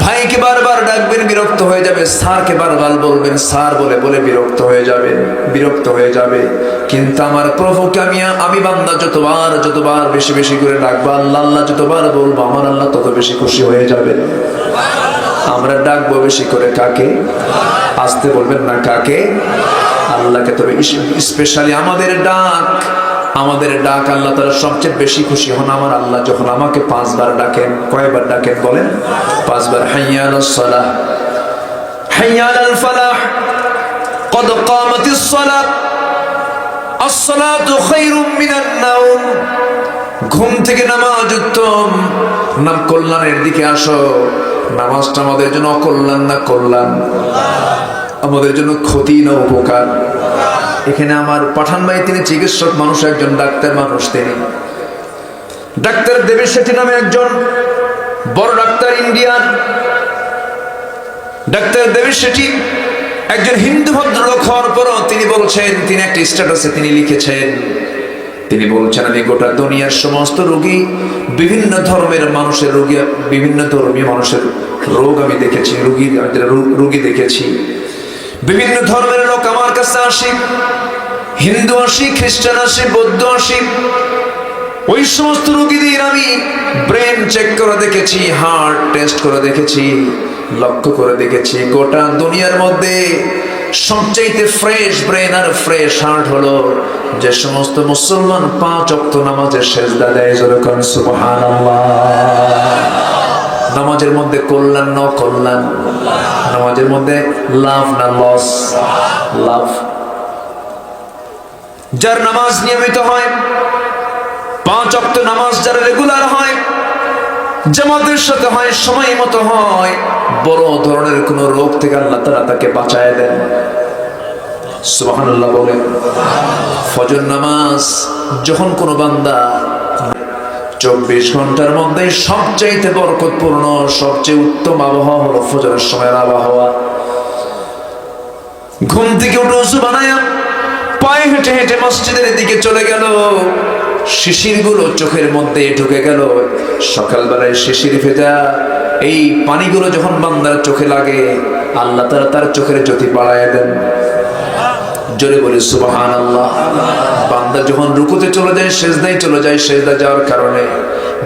[SPEAKER 1] ভাইকে বারবার ডাকবেন, বিরক্ত হয়ে যাবে। স্যারকে বারবার বলবেন স্যার বলে বলে বিরক্ত হয়ে যাবে, বিরক্ত হয়ে যাবে। কিন্তু আমার প্রভুকে আমি বান্দা যতবার বেশি বেশি করে ডাকবো, আল্লাহ আল্লাহ যতবার বলবো, আমার আল্লাহ তত বেশি খুশি হয়ে যাবে। আমরা ডাকবো বেশি করে কাকে? আসতে বলবেন না, কাকে? আল্লাহকে। তবে স্পেশালি আমাদের ডাক আল্লাহ তাআলা সবচেয়ে বেশি খুশি হন আমার আল্লাহ যখন আমাকে 5 বার ডাকেন। কয়বার ডাকেন বলেন? 5 বার। হাইয়া আলাস সালাহ, হাইয়া আলাল ফালাহ, ক্বাদ কামাতিস সালাহ, আস-সালাতু খায়রুম মিনান নাওম। ঘুম থেকে নামাজ উত্তম, নাম কল্যাণের দিকে আসো। নামাজটা আমাদের জন্য অকল্যাণ না কল্যাণ? আমাদের জন্য ক্ষতি না উপকার? এখানে আমার পাঠান ভাই, তিনি চিকিৎসক মানুষ, একজন ডাক্তার মানুষ। তিনি ডাক্তার দেবেশ শেঠি নামে একজন বড় doctor, Indian doctor Devesh Shetty, একজন হিন্দু ভদ্রলোক হওয়ার পরও তিনি বলছেন, তিনি একটা স্ট্যাটাসে তিনি লিখেছেন, তিনি বলছেন, আমি গোটা দুনিয়ার সমস্ত রোগী, বিভিন্ন ধর্মের মানুষের রোগী, বিভিন্ন ধর্মীয় মানুষের রোগ আমি দেখেছি, রোগী দেখেছি। বিভিন্ন ধর্মের লোক আমার কাছে আসে, হিন্দু আসি, খ্রিস্টান আসি, বৌদ্ধ আসি। ওই সমস্ত রোগীদের আমি ব্রেন চেক করে দেখেছি, হার্ট টেস্ট করে দেখেছি, লক্ষ্য করে দেখেছি, গোটা দুনিয়ার মধ্যে সবচাইতে ফ্রেশ ব্রেন আর ফ্রেশ হার্ট হলো যে সমস্ত মুসলমান 5 ওয়াক্ত নামাজের সেজদা দেয়। যেরকম সুবহানাল্লাহ। নামাজের মধ্যে কল্যাণ না কল্যাণ? নামাজের মধ্যে লাভ না লস? লাভ। যার নামাজ নিয়মিত হয়, 5 ওয়াক্ত নামাজ যার রেগুলার হয়, জামাতের সাথে হয়, সময় মতো হয়, বড় ধরনের কোন রোগ থেকে আল্লাহ তাআলা তাকে বাঁচায় দেন। সুবহানাল্লাহ বলেন। ফজর নামাজ যখন কোন বান্দা 24 ঘন্টার মধ্যে সবচাইতে বরকতপূর্ণ, সবচেয়ে উত্তম আবহাওয়া হলো ফজরের সময়ের আবহাওয়া। ঘুম থেকে উঠে ওযু বানায়া পায়ে হেঁটে হেঁটে মসজিদের দিকে চলে গেল, শিশিরগুলো চোখের মধ্যে ঢুকে গেল। সকালবেলায় শিশির ভেজা এই পানিগুলো যখন বান্দার চোখে লাগে, আল্লাহ তাআলা তার চোখের জ্যোতি বাড়ায় দেন। জোরে বলি সুবহানাল্লাহ। বান্দা যখন রুকুতে চলে যায়, সেজদায় চলে যায়, সেজদা যাওয়ার কারণে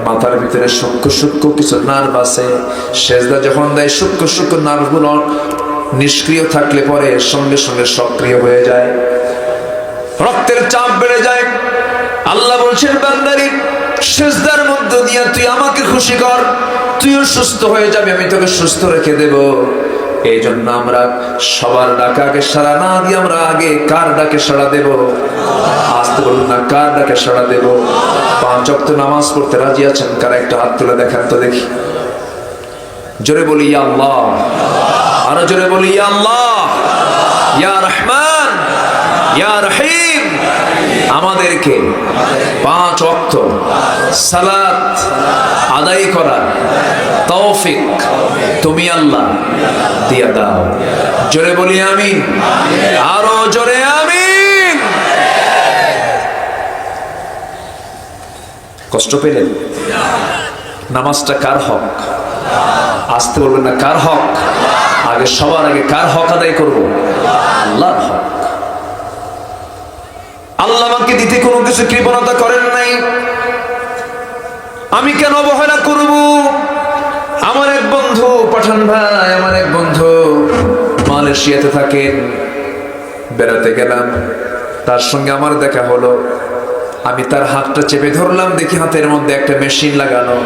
[SPEAKER 1] মাথার ভিতরে সূক্ষ্ম সূক্ষ্ম কিছু নার্ভ আছে। সেজদা যখন দেয়, সূক্ষ্ম সূক্ষ্ম নার্ভগুলো নিষ্ক্রিয় থাকলে পরে সঙ্গে সঙ্গে সক্রিয় হয়ে যায়, রক্তের চাপ বেড়ে যায়। আল্লাহ বলছেন, বান্দারে সেজদার মধ্য দিয়ে তুই আমাকে খুশি কর, তুইও সুস্থ হয়ে যাবে, আমি তোকে সুস্থ রেখে দেব। এই জন্য আমরা সবার ডাকে সাড়া না দিয়ে আমরা আগে কার ডাকে সাড়া দেব? আসতে বলুন না, কার ডাকে সাড়া দেব? 5 ওয়াক্ত নামাজ পড়তে রাজি আছেন কারা? একটা হাত তুলে দেখান তো দেখি। জোরে বলি ইয়া আল্লাহ, আরো জোরে বলি ইয়া আল্লাহ, ইয়া রহমান, ইয়া রহিম। আমাদেরকে 5 ওয়াক্ত সালাত আদায় করার তৌফিক তুমি আল্লাহ দিয়া দাও। জোরে বলি আমিন, আরো জোরে আমিন। কষ্ট পেলেন? নামাজটা কার হক? আসতে বলবেন না, কার হক? আগে সবার আগে কার হক আদায় করব? আল্লাহর হক। আল্লাহ আমাকে দিতে কোনো কিছু কৃপণতা করেন নাই, আমি কেন অবহেলা করব? আমার এক বন্ধু, পাঠান ভাই, আমার এক বন্ধু মালয়েশিয়াতে থাকেন, বেড়াতে গেলাম, তার সঙ্গে আমার দেখা হলো। আমি তার হাতটা চেপে ধরলাম, দেখি হাতের মধ্যে একটা মেশিন লাগানো।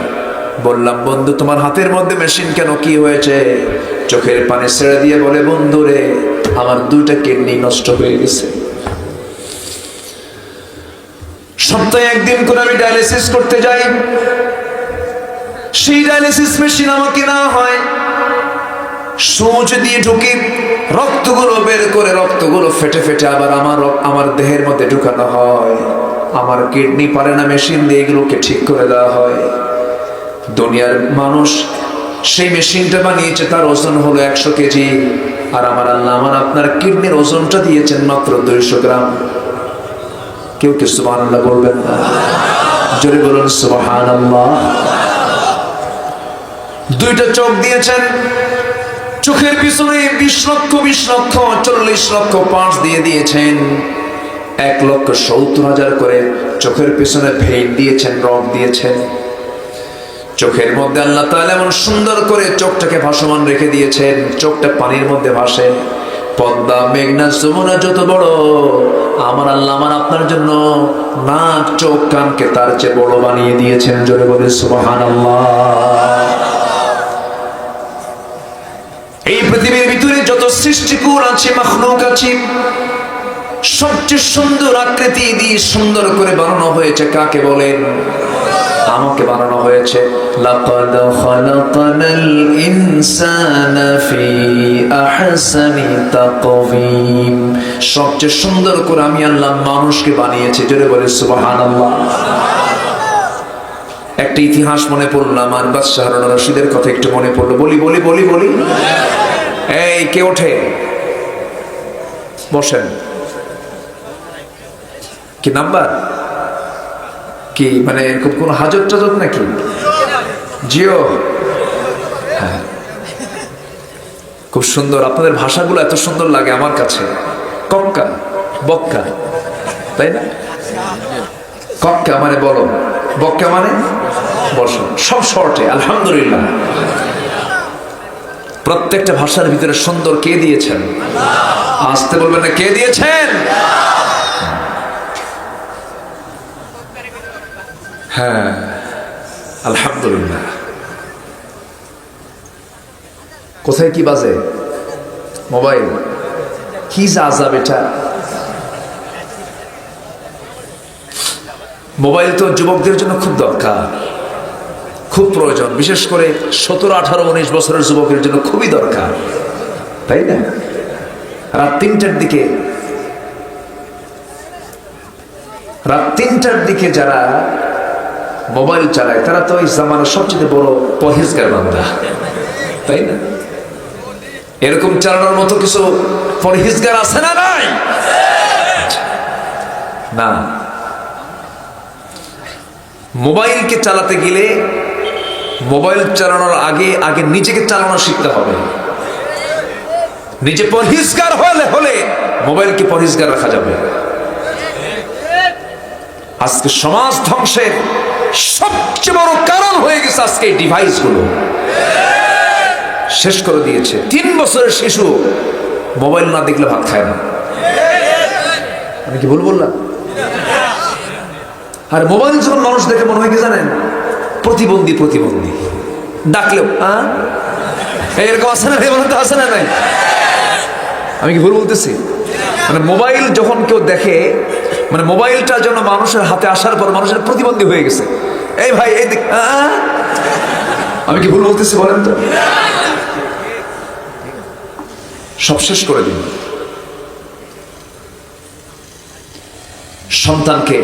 [SPEAKER 1] বললাম, বন্ধু তোমার হাতের মধ্যে মেশিন কেন, কি হয়েছে? চোখের পানি ছেড়ে দিয়ে বলে, বন্ধু রে, আমার 2টা কিডনি নষ্ট হয়ে গেছে। সপ্তাহে 1 দিন করে আমি ডায়ালিসিস করতে যাই। সেই ডায়ালিসিস মেশিন আমাকে না হয় সূচ দিয়ে ঢুকি, রক্তগুলো বের করে, রক্তগুলো ফেটে ফেটে আবার আমার দেহের মধ্যে ঢুকানো হয়। আমার কিডনি পারে না মেশিন দিয়ে এগুলোকে ঠিক করে দেওয়া হয়। দুনিয়ার মানুষ সেই মেশিনটা বানিয়েছে, তার ওজন হলো 100 কেজি, আর আমার আল্লাহ আমার আপনার কিডনির ওজনটা দিয়েছেন মাত্র 200 গ্রাম। কেউ কি সুবহানাল্লাহ বলবেন না? জোরে বলুন সুবহানাল্লাহ। 2টা চোখ দিয়েছেন, চোখের পিছনে 20 লক্ষ 40 লক্ষ পাঁচ দিয়ে দিয়েছেন। 1,70,000 করে চোখের পিছনে ভেইন দিয়েছেন, রক দিয়েছেন। চোখের মধ্যে আল্লাহ তাআলা এমন সুন্দর করে চোখটাকে ভাসমান রেখে দিয়েছেন, চোখটা পানির মধ্যে ভাসে। পদ্মা, মেঘনা, যমুনা যত বড়, আমার আল্লাহ আমার আপনার জন্য নাক, চোখ, কানকে তার চেয়ে বড় বানিয়ে দিয়েছেন। জোরে বলে সুবহানাল্লাহ। এই পৃথিবীর ভিতরে যত সৃষ্টিকুল আছে, মাখলুক আছে, সবচেয়ে সুন্দর আকৃতি দিয়ে সুন্দর করে বানানো হয়েছে কাকে বলেন? আমাকে বানানো হয়েছে। লাকাদ খালাকানাল ইনসানা ফি আহসানি তাকওয়িম। সবচেয়ে সুন্দর করে আমি আল্লাহ মানুষকে বানিয়েছি। জোরে বলে সুবহানাল্লাহ। একটা ইতিহাস মনে পড়লো, আমার বাদশাহ হারুন রশিদের কথা একটু মনে পড়লো। বলি। এই কে ওঠে? বসেন। কি নাম্বার? কি মানে এরকম কোন হাজত টাজত নাকি? জিও। হ্যাঁ, খুব সুন্দর, আপনাদের ভাষাগুলো এত সুন্দর লাগে আমার কাছে। কক্কা, বক্কা, তাই না? কক্কা মানে বলো, বক্কা মানে বসো, সব শর্টে। আলহামদুলিল্লাহ। প্রত্যেকটা ভাষার ভিতরে সুন্দর কে দিয়েছেন? আসতে বলবেন না, কে দিয়েছেন? হ্যাঁ, আলহামদুলিল্লাহ। কোথায় কি বাজে? মোবাইল। কি আজাব এটা! মোবাইল তো যুবকদের জন্য খুব দরকার, খুব প্রয়োজন, বিশেষ করে 17, 18, 19 বছরের যুবকের জন্য খুবই দরকার, তাই না? রাত 3টার দিকে যারা মোবাইল চালায় তারা তো এই জামানার সবচেয়ে বড় পরহেজগার বান্দা, তাই না? এরকম চালানোর মতো কিছু পরহেজগার আছে না? নাই না। মোবাইলকে চালাতে গেলে, মোবাইল চালানোর আগে নিজেকে চালানো শিখতে হবে। নিজে পরহেজগার হলে মোবাইলকে পরহেজগার রাখা যাবে। আজকে সমাজ ধ্বংসের সবচেয়ে বড় কারণ হয়ে গেছে আজকে এই ডিভাইসগুলো। শেষ করে দিয়েছে। 3 বছরের শিশু মোবাইল না দেখলে ভাত খায় না। আমি কি ভুল বললাম? আর মোবাইল যখন মানুষ দেখে মনে হয় কি জানেন? প্রতিবন্ধী। ডাকলেও এরকম আছে না? আছে না? নাই? আমি কি ভুল বলতেছি? মানে মোবাইল যখন কেউ দেখে, মানে মোবাইলটা যেন মানুষের হাতে আসার পর মানুষের প্রতিবন্ধী হয়ে গেছে। এই ভাই, এই দিক। আমি কি ভুল বলতেছি বলেন তো? সব শেষ করে দিন। সন্তানকে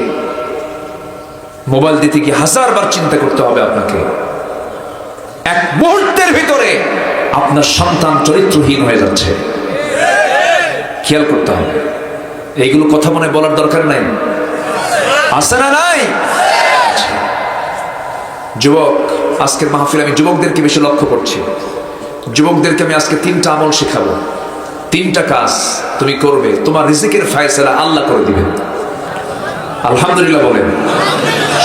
[SPEAKER 1] মোবাইল দিতে গিয়ে 1000 বার চিন্তা করতে হবে আপনাকে। এক মুহূর্তের ভিতরে আপনার সন্তান চরিত্রহীন হয়ে যাচ্ছে, খেয়াল করতে হবে। এইগুলো কথা মনে বলার দরকার নাই, আছে না? নাই? যুবক, আজকের মাহফিলে আমি যুবকদেরকে বেশি লক্ষ্য করছি। যুবকদেরকে আমি আজকে 3টা আমল শেখাবো। 3টা কাজ তুমি করবে, তোমার রিজিকের ফয়সালা আল্লাহ করে দিবেন। আলহামদুলিল্লাহ বলেন।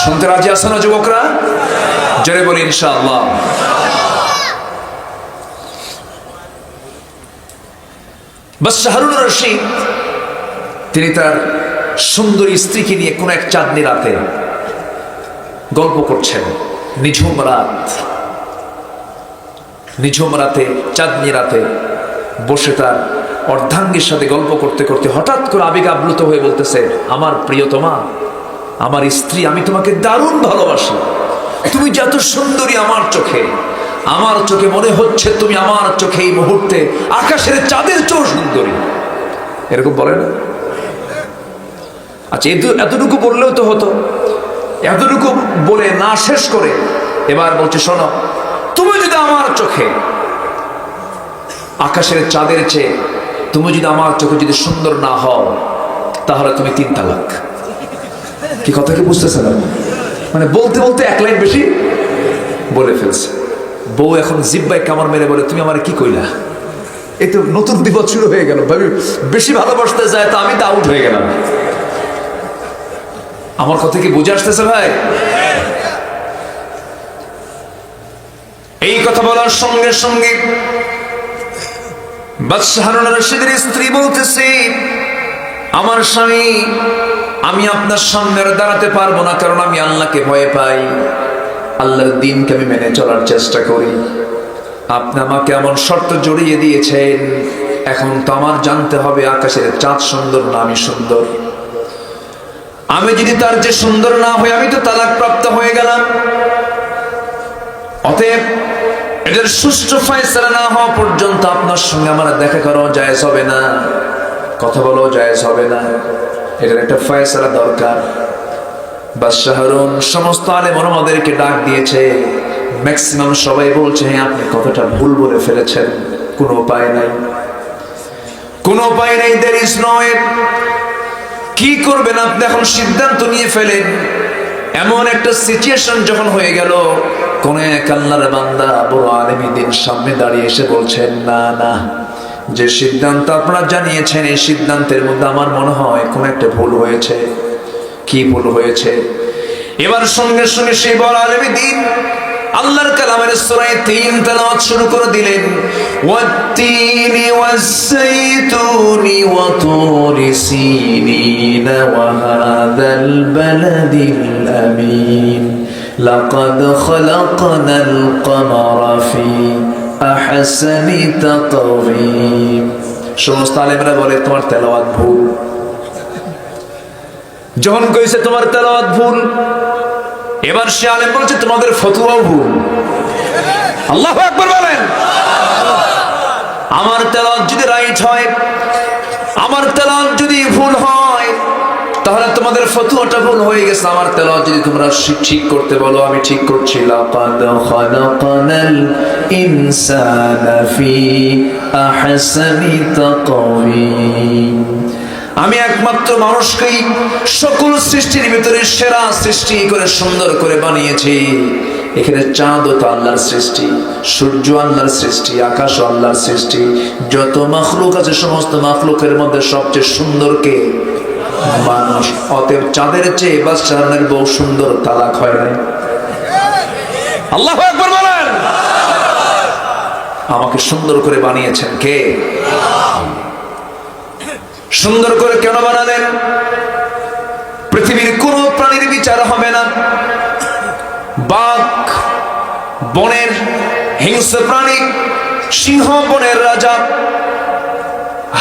[SPEAKER 1] শুনতে রাজি আছো না যুবকরা? জোরে বলি ইনশাআল্লাহ। বাদশাহ হারুন রশিদ তিনি তার সুন্দরী স্ত্রীকে নিয়ে কোন এক চাঁদনি রাতে গল্প করছেন। নিঝুম রাতে চাঁদনি রাতে বসে তার অর্ধাঙ্গীর সাথে গল্প করতে করতে হঠাৎ করে আবেগ আপ্লুত হয়ে বলতেছে, আমার প্রিয়তমা, আমার স্ত্রী, আমি তোমাকে দারুণ ভালোবাসি। তুমি যত সুন্দরী আমার চোখে মনে হচ্ছে তুমি আমার চোখে এই মুহূর্তে আকাশের চাঁদের চেয়েও সুন্দরী। এরকম বলে না? আচ্ছা, এতটুকু বললেও তো হতো। এতটুকু বলে না শেষ করে এবার বলছে, শোনো, তুমি যদি আমার চোখে আকাশের চাঁদের চেয়ে তুমি যদি আমার চোখে যদি সুন্দর না হও, তাহলে তুমি 3 তালাক। কি কথা কি বুঝতেছে না? মানে বলতে বলতে 1 লাইন বেশি বলে ফেলছে। বউ এখন জিব্বায় কামড় মেরে বলে, তুমি আমার কি কইলা? এই তো নতুন বিপদ শুরু হয়ে গেল। ভাবি বেশি ভালোবাসতে যায় তো আমি তো আউট হয়ে গেলাম। আমার কথা কি বুঝে আসতেছে ভাই? এই কথা বলার সঙ্গে সঙ্গে বাদশাহ হারুন রশিদের স্ত্রী বলতেছে, আমার স্বামী, আমি আপনার সামনে দাঁড়াতে পারবো না, কারণ আমি আল্লাহকে ভয় পাই, আল্লাহর দ্বীনকে আমি মেনে চলার চেষ্টা করি। আপনি আমাকে এমন শর্ত জড়িয়ে দিয়েছেন, এখন তো আমার জানতে হবে আকাশের চাঁদ সুন্দর না আমি সুন্দর। আমি যদি তার যে সুন্দর না হই, আমি তো তালাক প্রাপ্ত হয়ে গেলাম। অতএব এদের সুষ্ঠু ফয়সালা না হওয়া পর্যন্ত আপনার সঙ্গে আমার দেখা করা জায়েজ হবে না, কথা বলা জায়েজ হবে না। এটার একটা ফয়সালা দরকার। বাদশাহ হারুন সমস্ত আলেম ওলামাদেরকে ডাক দিয়েছে। ম্যাক্সিমাম সবাই বলছে, হ্যাঁ, আপনি কথাটা ভুল বলে ফেলেছেন, কোনো উপায় নাই, কোনো উপায় নেই, there is no way। কি করবেন আপনি? এখন সিদ্ধান্ত নিয়ে ফেলেন। এমন একটা সিচুয়েশন যখন হয়ে গেল, কোন এক আল্লাহর বান্দা বড় আলেমী দিন সামনে দাঁড়িয়ে এসে বলছেন, না না, যে সিদ্ধান্ত আপনারা জানিয়েছেন এই সিদ্ধান্তের মধ্যে আমার মনে হয় কোন একটা ভুল হয়েছে। কি ভুল হয়েছে? এবার সঙ্গে সঙ্গে সেই বড় আলেমী দিন আল্লাহর কালামের সূরা 3 তেলাওয়াত শুরু করে দিলেন। ওয়াত-তিনি ওয়াস-সাইতুনি ওয়া তুরি সিনিন ওয়া হাযাল বালাদিল আমিন লাকাদ খালাকনাল কমারা ফি আহসানি তাকওয়িম। সমস্ত আলেমরা বলে তোমার তেলাওয়াত ভুল। যখন কইছে তোমার তেলাওয়াত ভুল, এবার সে আলেম বলছে তোমাদের ফতোয়াও ভুল। আল্লাহু আকবার বলেন। আমার তেলাওয়াত যদি রাইট হয়, আমার তেলাওয়াত যদি ভুল হয়, তাহলে তোমাদের ফতোয়াটা ভুল হয়ে গেছে। আমার তেলাওয়াত যদি তোমরা ঠিক করতে বলো, আমি ঠিক করছি। লাকাদ খালাকনাল ইনসানা ফি আহসানি তাকওয়িম। আমি একমাত্র মানুষকেই সকল সৃষ্টির ভিতরে সেরা সৃষ্টি করে সুন্দর করে বানিয়েছি। এখানে চাঁদও তো আল্লাহর সৃষ্টি, সূর্য আল্লাহর সৃষ্টি, আকাশ আল্লাহর সৃষ্টি। যত মাখলুক আছে সমস্ত মাখলুকের মধ্যে সবচেয়ে সুন্দর কে? মানুষ। অতএব চাঁদের চেয়ে বাদশাহ হারুনের বউ সুন্দর, তালাক হয় নাই। আল্লাহু আকবার বলেন। আমাকে সুন্দর করে বানিয়েছেন কে? সুন্দর করে কেন বানালেন? পৃথিবীর কোন প্রাণীর বিচার হবে না। বাঘ বনের হিংস্র প্রাণী, সিংহ বনের রাজা,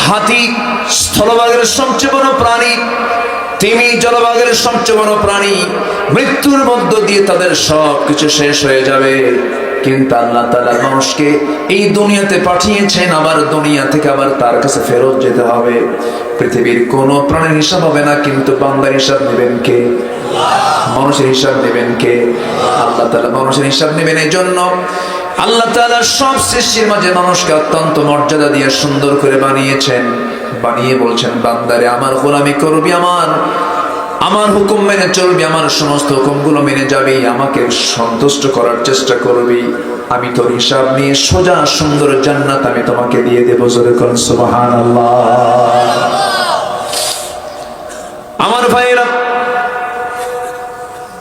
[SPEAKER 1] হাতি স্থলভাগের সবচেয়ে বড় প্রাণী, তিমি জলভাগের সবচেয়ে বড় প্রাণী। মৃত্যুর মধ্য দিয়ে তাদের সবকিছু শেষ হয়ে যাবে, কিন্তু আল্লাহ তাআলা মানুষকে এই দুনিয়াতে পাঠিয়েছেন, আবার দুনিয়া থেকে আবার তার কাছে ফেরত যেতে হবে। পৃথিবীর কোন প্রাণীর হিসাব হবে না, কিন্তু বান্দার হিসাব নেবেন কে? মানুষের হিসাব নেবেন কে? আল্লাহ তাআলা মানুষের হিসাব নেবেন। এই জন্য আল্লাহ তাআলা সব সৃষ্টির মাঝে মানুষকে অত্যন্ত মর্যাদা দিয়ে সুন্দর করে বানিয়েছেন। বানিয়ে বলছেন, বান্দারে আমার গোলামি করবি, আমার হুকুম মেনে চলবি, আমার সমস্ত হুকুমগুলো মেনে যাবি, আমাকে সন্তুষ্ট করার চেষ্টা করবি, আমি তোর হিসাব নিয়ে সোজা সুন্দর জান্নাত আমি তোমাকে দিয়ে দেব। জোরে করুন সুবহানাল্লাহ। আমার ভাইরা,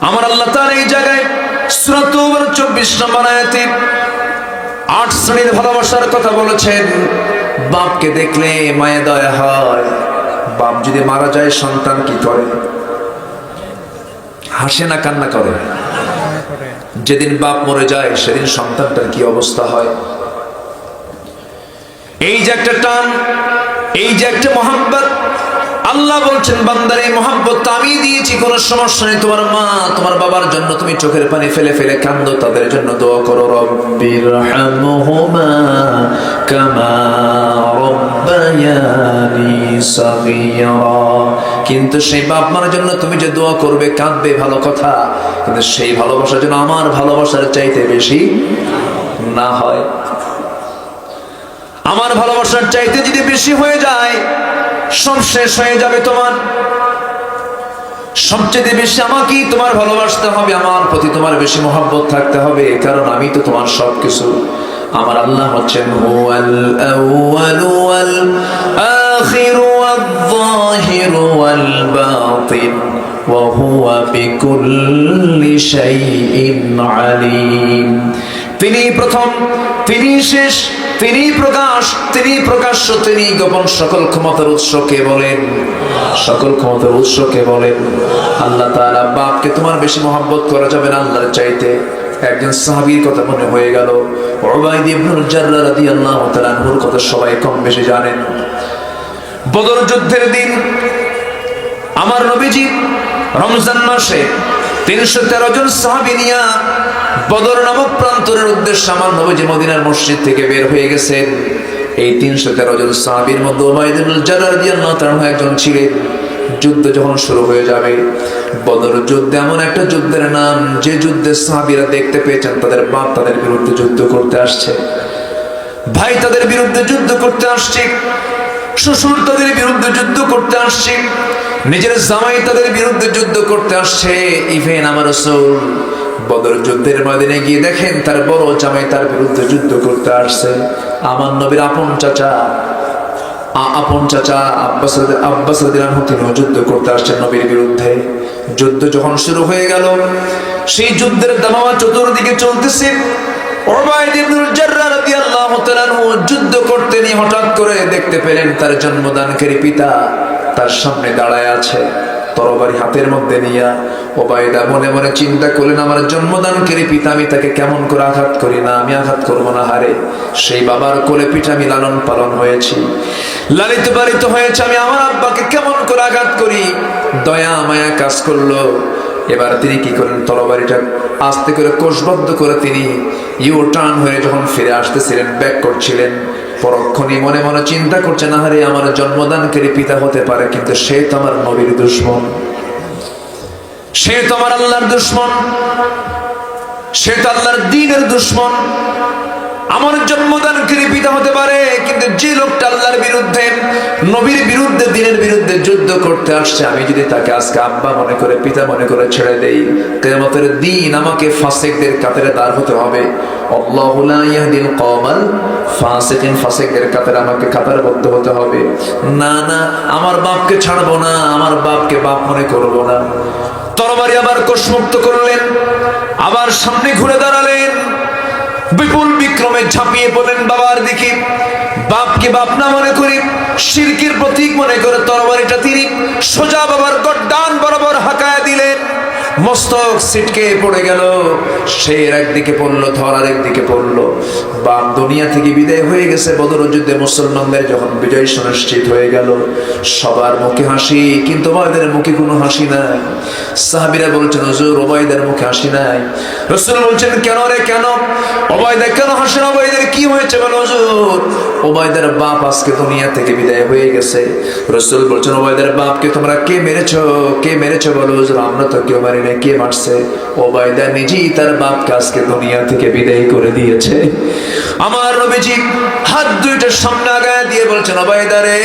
[SPEAKER 1] আমার আল্লাহ তাআলা এই জায়গায় সূরা তাওবার 24 নম্বর আয়াতে 8 শ্রেণীর ভালোবাসার কথা বলেছেন। বাপকে দেখলে মায়া দয়া হয়। বাপ যদি মারা যায় সন্তান কি করে? হাসে না কান্না করে? যেদিন বাপ মরে যায় সেদিন সন্তানটার কি অবস্থা হয়? এই যে একটা টান, এই যে একটা মহব্বত, আল্লাহ বলছেন বান্দার এই মহব্বত আমি দিয়েছি, কোনো সমস্যা নেই। তোমার মা তোমার বাবার জন্য তুমি চোখের পানি ফেলে ফেলে কাঁদো, তাদের জন্য দোয়া করো, রব্বিরহামহুমা কামা রব্বায়ানি সাগীরা। কিন্তু সেই বাপ মার জন্য তুমি যে দোয়া করবে, কাঁদবে, ভালো কথা, কিন্তু সেই ভালোবাসা যেন আমার ভালোবাসার চাইতে বেশি না হয়। আমার ভালোবাসার চাইতে যদি বেশি হয়ে যায় সব শেষ হয়ে যাবে। তোমার সবচেয়ে বেশি আমাকেই তোমার ভালোবাসতে হবে, আমার প্রতি তোমার বেশি মহব্বত থাকতে হবে, কারণ আমি তো তোমার সবকিছু। আমার আল্লাহ হচ্ছেন হুয়াল আউয়ালু ওয়াল আখিরু ওয়াল যাহিরু ওয়াল বাতিন ওয়া হুয়া বিকুল্লি শাইইন আলীম। তিনি প্রথম, তিনি শেষ, তিনি প্রকাশ, তিনি প্রকাশ্য, তিনি গোপন। সকল ক্ষমতার উৎস কে বলেন? সকল ক্ষমতার উৎস কে বলেন? আল্লাহ তাআলা। বাপকে তোমার বেশি মহব্বত করা যাবে না আল্লাহর চাইতে। একজন সাহাবীর কথা মনে হয়ে গেল, উবাইদ ইবনুল জাররাহ রাদিয়াল্লাহু তাআলা আনহুর কথা সবাই কম বেশি জানেন। বদর যুদ্ধের দিন আমার নবীজি রমজান মাসে 313 জন সাহাবী নিয়ে বদর নামক প্রান্তরের উদ্দেশ্যে আমার নবীজি মদিনার মসজিদ থেকে বের হয়ে গেছেন। এই 313 জন সাহাবীর মধ্যে উবাইদ ইবনুল জাররাহ রাদিয়াল্লাহু তাআলা একজন ছিলেন। যুদ্ধ যখন শুরু হয়ে যাবে, বদর যুদ্ধ এমন একটা যুদ্ধের নাম যে যুদ্ধে সাহাবীরা দেখতে পেয়েছেন তাদের বাপ তাদের বিরুদ্ধে যুদ্ধ করতে আসছে, ভাই তাদের বিরুদ্ধে যুদ্ধ করতে আসছে, শ্বশুর তাদের বিরুদ্ধে যুদ্ধ করতে আসছে, নিজের জামাই তাদের বিরুদ্ধে যুদ্ধ করতে আসছে। ইভেন আমার রাসূল বদর যুদ্ধের ময়দানে গিয়ে দেখেন তার বড় জামাই তার বিরুদ্ধে যুদ্ধ করতে আসছে। আমার নবীর আপন চাচা আব্বাস রাদিয়াল্লাহু আনহু তিনিও যুদ্ধ করতে আসছেন নবীর বিরুদ্ধে। যুদ্ধ যখন শুরু হয়ে গেল, সেই যুদ্ধের দামামা চতুর্দিকে চলতেছে। উবাইদ ইবনুল জাররাহ রাদিয়াল্লাহু তাআলা আনহু যুদ্ধ করতে নিয়ে হঠাৎ করে দেখতে পেলেন তার জন্মদানকারী পিতা তার সামনে দাঁড়ায় আছে, তরবারি হাতের মধ্যে নিয়ে। উবাইদা মনে মনে চিন্তা করলেন, আমার জন্মদানকারী পিতা, আমি তাকে কেমন করে আঘাত করি না, আমি আঘাত করবো না। হারে, সেই বাবার কোলে পিঠে আমি লালন পালন হয়েছি, লালিত পালিত হয়েছে, আমি আমার আব্বাকে কেমন করে আঘাত করি? দয়া মায়া কাজ করলো। এবার তিনি কি করেন, তরবারিটা আস্তে করে কোষবদ্ধ করে তিনি ইউ টার্ন হয়ে যখন ফিরে আসতেছিলেন, ব্যাক করছিলেন, পরক্ষণই মনে মনে চিন্তা করছেন, আহারে আমার জন্মদানকারী পিতা হতে পারে, কিন্তু সে তো আমার নবীর দুশমন, সে তো আমার আল্লাহর দুশমন, সে তো আল্লাহর দ্বীনের দুশমন। আমার জন্মদানকারী পিতা হতে পারে, কিন্তু যে লোকটা আল্লাহর বিরুদ্ধে, নবীর বিরুদ্ধে, দ্বীনের বিরুদ্ধে যুদ্ধ করতে আসছে, আমি যদি তাকে আজকে আব্বা মনে করে, পিতা মনে করে ছেড়ে দেই, কিয়ামতের দিন আমাকে ফাসিকদের কাতারে দাঁড় হতে হবে। আল্লাহু লা ইয়াহদিল কওমাল ফাসিকিন, ফাসিকদের কাতারে আমাকে কাতারবদ্ধ হতে হবে। না না, আমার বাপকে ছাড়বো না, আমার বাপকে বাপ মনে করবো না। তরবারি আবার কোষমুক্ত করলেন, আবার সামনে ঘুরে দাঁড়ালেন, বিপুল বিক্রমে ঝাঁপিয়ে পড়লেন বাবার দিকে। বাপকে বাপ না মনে করি, শিরকের প্রতীক মনে করে তরবারিটা তিনি সোজা বাবার গর্দান বরাবর হাঁকায়া দিলেন। মস্তক ছিটকে পড়ে গেল, শের একদিকে পড়লো, ধর আরেকদিকে পড়লো। বাপ দুনিয়া থেকে বিদায় হয়ে গেছে। বদর যুদ্ধে মুসলমানদের যখন বিজয় সুনিশ্চিত হয়ে গেল, সবার মুখে হাসি, কিন্তু উবাইদের মুখে কোনো হাসি নাই। সাহাবীরা বলছেন, হুজুর উবাইদের মুখে হাসি নাই। রাসূল বলছেন, কেন রে, কেন উবাইদা কেন হাসে না? উবাইদের কি হয়েছে বলো হুজুর? উবাইদের বাপ আজকে দুনিয়া থেকে বিদায় হয়ে গেছে। রাসূল বলছেন, উবাইদের বাপকে তোমরা কে মেরেছো? কে মেরেছো বলো হুজুর? আমরা তো কেউ মারি না। কে মারছে? উবাইদা নিজেই তার বাপকে আজকে দুনিয়া থেকে বিদায় করে দিয়েছে। আমার নবীজি হাত দুইটা সামনে আগায় দিয়ে বলছেন, উবাইদা রে,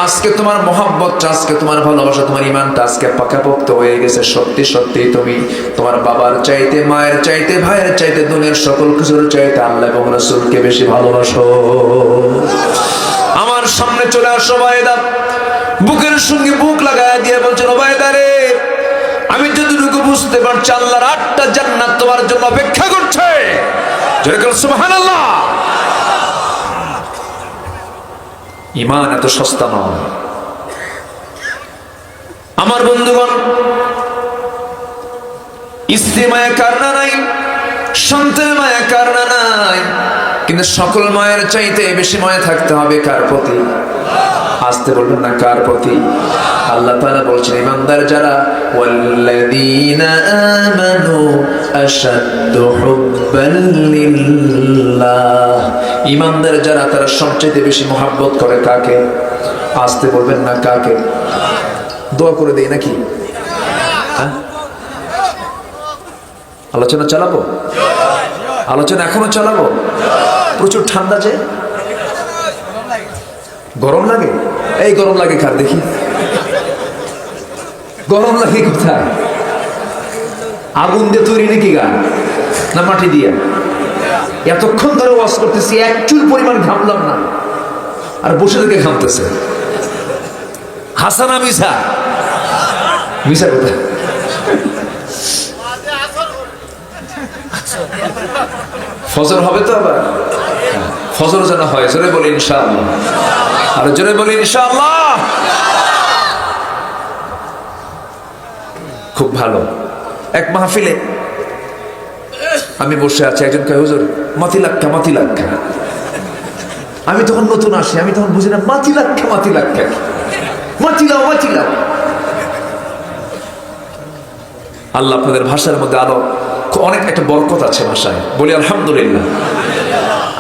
[SPEAKER 1] আজকে তোমার মহব্বতটা, আজকে তোমার ভালোবাসা, তোমার ঈমানটা আজকে পাকাপোক্ত হয়ে গেছে। সত্যি সত্যি তুমি তোমার বাবার চাইতে, মায়ের চাইতে, ভাইয়ের চাইতে, দুনিয়ার সকল কিছুর চাইতে আল্লাহ এবং রাসূলকে বেশি ভালোবাসো। আমার সামনে চলে আসো উবাইদা। বুকের সঙ্গে বুক লাগায় দিয়ে বলছেন, উবাইদা রে, আমি যতটুকু বুঝতে বুঝতে পারছে আল্লাহর 8টা জান্নাত তোমার জন্য অপেক্ষা করছে। যেরকম সুবহানাল্লাহ। ঈমান এত সস্তা নয় আমার বন্ধুগণ। স্ত্রী মায়া কার না নাই, সন্তান মায়া কার না নাই, কিন্তু সকল মায়ের চাইতে বেশি মায়া থাকতে হবে কার প্রতি? আসতে বলবেন না, কার প্রতি? আল্লাহ তাআলা বলছেন ঈমানদার যারা, ওয়াল্লাযীনা আমানু আশাদ্দু হুব্বান লিল্লাহ। ঈমানদার যারা তারা সবচেয়ে বেশি মহব্বত করে কাকে? আসতে বলবেন না, কাকে? দোয়া করে দেই নাকি? আলোচনা চালাবো? আলোচনা এখনো চালাবো? প্রচুর ঠান্ডা, যে গরম লাগে। এই গরম লাগে কার দেখি? গরম লাগে কোথায়? আগুন দিয়ে তৈরি নাকি গা, না মাটি দিয়ে? এতক্ষণ ধরে ওয়াজ করতেছি, এক চুল পরিমাণ ঘামলাম না, আর বসে থেকে ঘামতেছে। হাসানা মিসা? মিসা কোথায়? ফজর হবে তো আবার, ফজর যেন হয়। জোরে বলি ইনশাআল্লাহ, আর জোরে বলি ইনশাআল্লাহ। খুব ভালো। এক মাহফিলে আমি বসে আছি, একজন কয় হুজুর মাতি লাক্ষা মাতি লাক্ষা। আমি তখন নতুন আসি, আমি তখন বুঝি না মাতি লাক্ষা মাতি লাক্ষা, মাতিলাও মাতিলাও। আল্লাহ আপনাদের ভাষার মধ্যে আরো অনেক একটা বরকত আছে ভাষায়, বলি আলহামদুলিল্লাহ।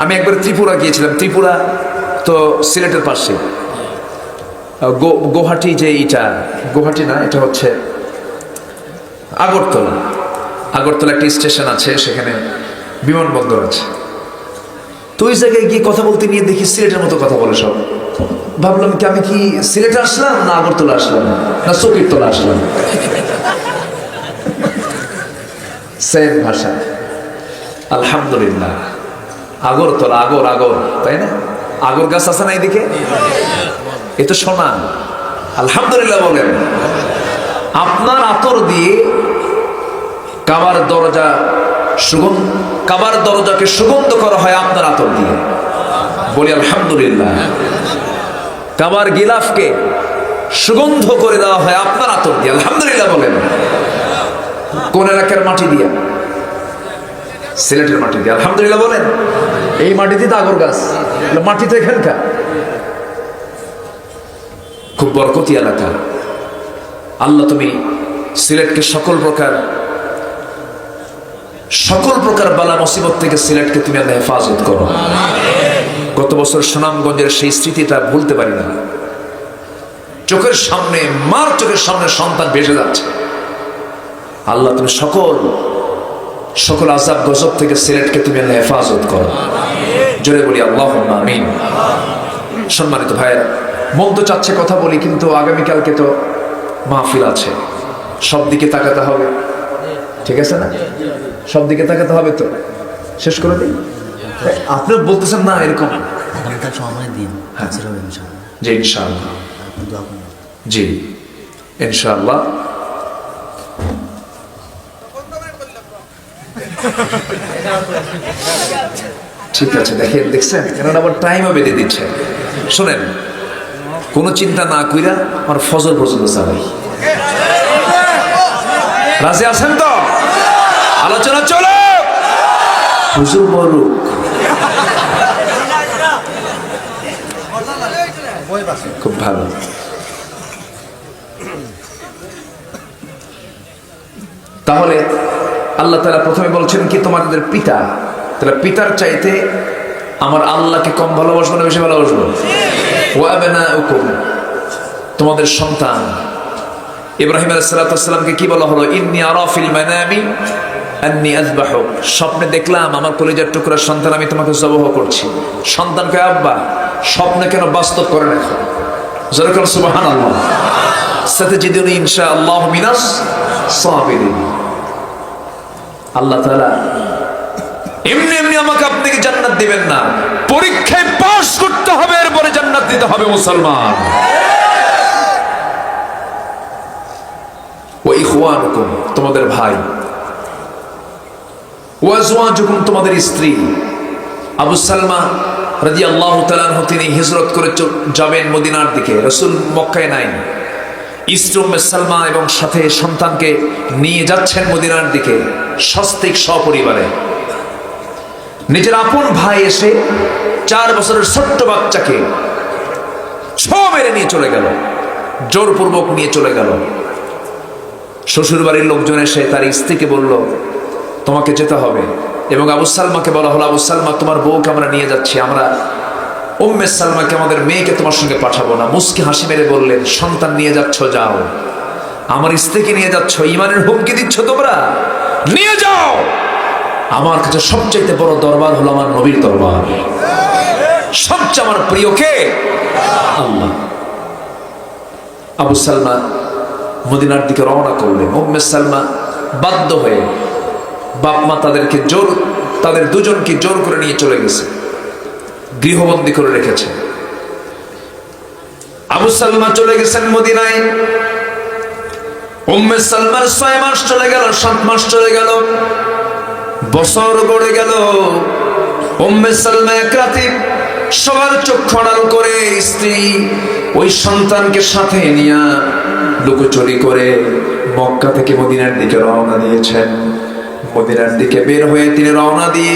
[SPEAKER 1] আমি একবার ত্রিপুরা গিয়েছিলাম। ত্রিপুরা তো সিলেটের পাশে, গুয়াহাটি, যে ইটা গুয়াহাটি না, এটা হচ্ছে আগরতলা। আগরতলা একটা স্টেশন আছে, সেখানে বিমানবন্দর আছে। তো ওই জায়গায় গিয়ে কথা বলতে নিয়ে দেখি সিলেটের মতো কথা বলে সব। ভাবলাম কি আমি কি সিলেটে আসলাম, না আগরতলা আসলাম, না চকিরতলা আসলাম? সেম ভাষা। আলহামদুলিল্লাহ। আগরতলা, আগর আগর, তাই না? আগর গাছ আছে না এদিকে? এ তো সোনা। আলহামদুলিল্লাহ বলেন। আপনার আতর দিয়ে কাবার দরজা কাবার দরজাকে সুগন্ধ করা হয় আপনার আতর দিয়ে, বলি আলহামদুলিল্লাহ। কাবার গিলাফকে সুগন্ধ করে দেওয়া হয় আপনার আতর দিয়ে, আলহামদুলিল্লাহ বলেন। কোন এলাকার মাটি দিয়া? সিলেটের মাটি দিয়ে, আলহামদুলিল্লাহ বলেন। এই মাটিতে তো আগর গাছ, মাটি তো এখানকার। খুব বরকতি এলাকা। আল্লাহ তুমি সিলেটকে সকল প্রকার বালা মুসিবত থেকে সিলেটকে তুমি আল্লাহ হেফাজত করো। গত বছর সুনামগঞ্জের সেই স্মৃতিটা ভুলতে পারি না। চোখের সামনে, মার চোখের সামনে সন্তান ভেসে যাচ্ছে। আল্লাহ তুমি সকল আযাব গজব থেকে সিলেটকে তুমি আল্লাহ হেফাজত করো। জোরে বলি আল্লাহুম্মা আমিন। সম্মানিত ভাইয়েরা, মন তো চাচ্ছে কথা বলি, কিন্তু আগামীকালকে তো মাহফিল আছে, সব দিকে তাকাতে হবে, ঠিক আছে না? সব দিকে তাকাতে হবে। তো শেষ করে দিই। আপনি বলতেছেন না এরকম?
[SPEAKER 2] সময় দিন।
[SPEAKER 1] জি ইনশাআল্লাহ, জি ইনশাআল্লাহ। ঠিক আছে, দেখছেন কেননা আবার টাইমও বেঁধে দিচ্ছে। শোনেন, কোনো চিন্তা না কইরা আমার ফজর পর্যন্ত চালাই। রাজি আছেন তো? আলোচনা চলো। হুজুর বলুক। খুব ভালো। তাহলে আল্লাহ তাআলা প্রথমে বলছেন কি, তোমাদের পিতা। তাহলে পিতার চাইতে আমার আল্লাহকে কম ভালোবাসবো না বেশি ভালোবাসবো? ওয়া আবনাউকুম, তোমাদের সন্তান। ইব্রাহিম আলাইহিস সালামকে কি বলা হলো? ইন্নী আরা ফিল মানামি আন্নী আযবাহুক, স্বপ্নে দেখলাম আমার কলিজার টুকরা সন্তান আমি তোমাকে জবাহ করছি। সন্তানকে আব্বা, স্বপ্নে কেন বাস্তব করে রাখো? জোরে বলুন সুবহানাল্লাহ। সাতাজিদুনি ইনশাআল্লাহু মিনাস সাবিরিন। আল্লাহ তাআলা এমনি এমনি আমাকে আপনাকে জান্নাত দিবেন না, পরীক্ষায় পাস করতে হবে, এরপরে জান্নাত দিতে হবে মুসলমান। ওয়া ইখওয়ানুকুম, তোমাদের ভাই, ওয়া আজওয়াজুকুম, তোমাদের স্ত্রী। আবু সালমা রাদিয়াল্লাহু তাআলা আনহু তিনি হিজরত করে যাবেন মদিনার দিকে, রাসূল মক্কায় নাই। স্ত্রী উম্মে সালমা এবং সাথে সন্তানকে নিয়ে যাচ্ছেন মদিনার দিকে সস্ত্রীক সপরিবারে। নিজের আপন ভাই এসে 4 বছরের ছোট্ট বাচ্চাকে মেরে নিয়ে চলে গেল, জোরপূর্বক নিয়ে চলে গেল। শ্বশুর বাড়ির লোকজন এসে তার স্ত্রীকে বলল, তোমাকে যেতে হবে। এবং আবু সালমাকে বলা হলো, আবু সালমা, তোমার বউকে আমরা নিয়ে যাচ্ছি, আমরা উম্মে সালমাকে, আমাদের মেয়েকে তোমার সঙ্গে পাঠাবো না। মুস্কি হাসি মেরে বললেন, সন্তান নিয়ে যাচ্ছ, যাও। আমার স্ত্রীকে নিয়ে যাচ্ছ, ইমানের হুমকি দিচ্ছ, তোমরা নিয়ে যাও। আমার কাছে সবচেয়ে বড় দরবার হলো আমার নবীর দরবার, সবচেয়ে আমার প্রিয় কে? আল্লাহ। আবু সালমা মদিনার দিকে রওনা করলেন। উম্মে সালমা বাধ্য হয়ে, বাপ মা তাদের দুজনকে জোর করে নিয়ে চলে গেছে, গৃহবন্দী করে রেখেছে। আবু সালমা চলে গেছেন মদিনায়। উম্মে সালমার 6 মাস চলে গেল, 7 মাস চলে গেল, বছর গড়ে গেল। উম্মে সালমা এক রাতে সবার চক্ষু আড়াল করে স্ত্রী ওই সন্তানকে সাথে নিয়ে লুকোচুরি করে মক্কা থেকে মদিনার দিকে রওনা দিয়েছেন। মদিনার দিকে বের হয়ে তিনি রওনা দিয়ে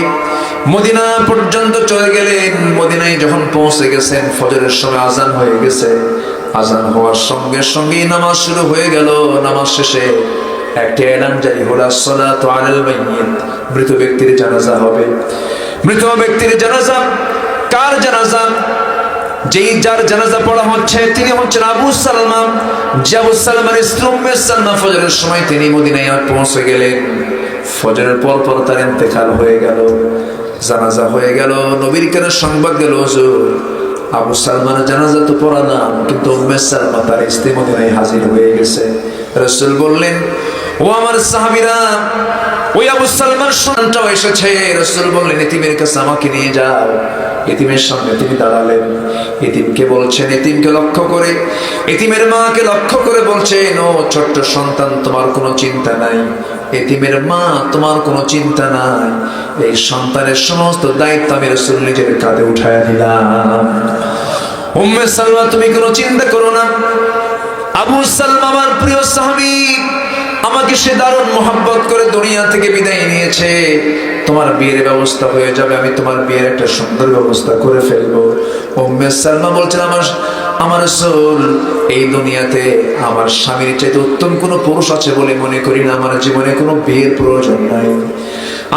[SPEAKER 1] মদিনা পর্যন্ত চলে গেলেন। মদিনায় যখন পৌঁছে গেছেন, ফজরের সময় আজান হয়ে গেছে। আজান হওয়ার সঙ্গে সঙ্গে নামাজ শুরু হয়ে গেল। নামাজ শেষে একটি এলান জারি হলো, আসসালাতু আলাল মাইয়িত, মৃত ব্যক্তির জানাজা হবে। মৃত ব্যক্তির জানাজা কার জানাজা? যার জানাজা পড়া হচ্ছে তিনি হচ্ছেন আবু সালমা। যে আবু সালমার স্ত্রী উম্মে সালমা ফজরের সময় তিনি মদিনায় পৌঁছে গেলেন। ফজরের পর তার ইন্তেকাল হয়ে গেল, জানাজা হয়ে গেল। নবীর কাছে সংবাদ গেল, হুজুর, আবু সালমার জানাজা তো পড়া না, কিন্তু উম্মে সালমা তার স্ত্রী মদিনায় হাজির হয়ে গেছে। রাসূল বললেন, ও আমার সাহাবীরা, ওই আবু সালমার সন্তানটাও এসেছে। রাসূল বললেন, এতিমের কাছে আমাকে নিয়ে যাও। এতিমের সামনে তিনি দাঁড়ালেন। এতিমকে বলছেন, এতিমকে লক্ষ্য করে, এতিমের মাকে লক্ষ্য করে বলছেন, ও ছোট্ট সন্তান, তোমার কোনো চিন্তা নাই। এতিমের মা, তোমার কোনো চিন্তা নাই। এই সন্তানের সমস্ত দায়িত্ব আমি রাসূল নিজের কাঁধে উঠায় নিলাম। উম্মে সালমা, তুমি কোনো চিন্তা করো না। আবু সালমা আমার প্রিয় সাহাবী, আমাকে সে দারুণ মহব্বত করে দুনিয়া থেকে বিদায় নিয়েছে। তোমার বিয়ের ব্যবস্থা হয়ে যাবে, আমি তোমার বিয়ের একটা সুন্দর ব্যবস্থা করে ফেলবো। উম্মে সালমা বলছেন, আমার রাসূল, এই দুনিয়াতে আমার স্বামীর চাইতে উত্তম কোনো পুরুষ আছে বলে মনে করি না। আমার জীবনে কোনো বিয়ের প্রয়োজন নাই।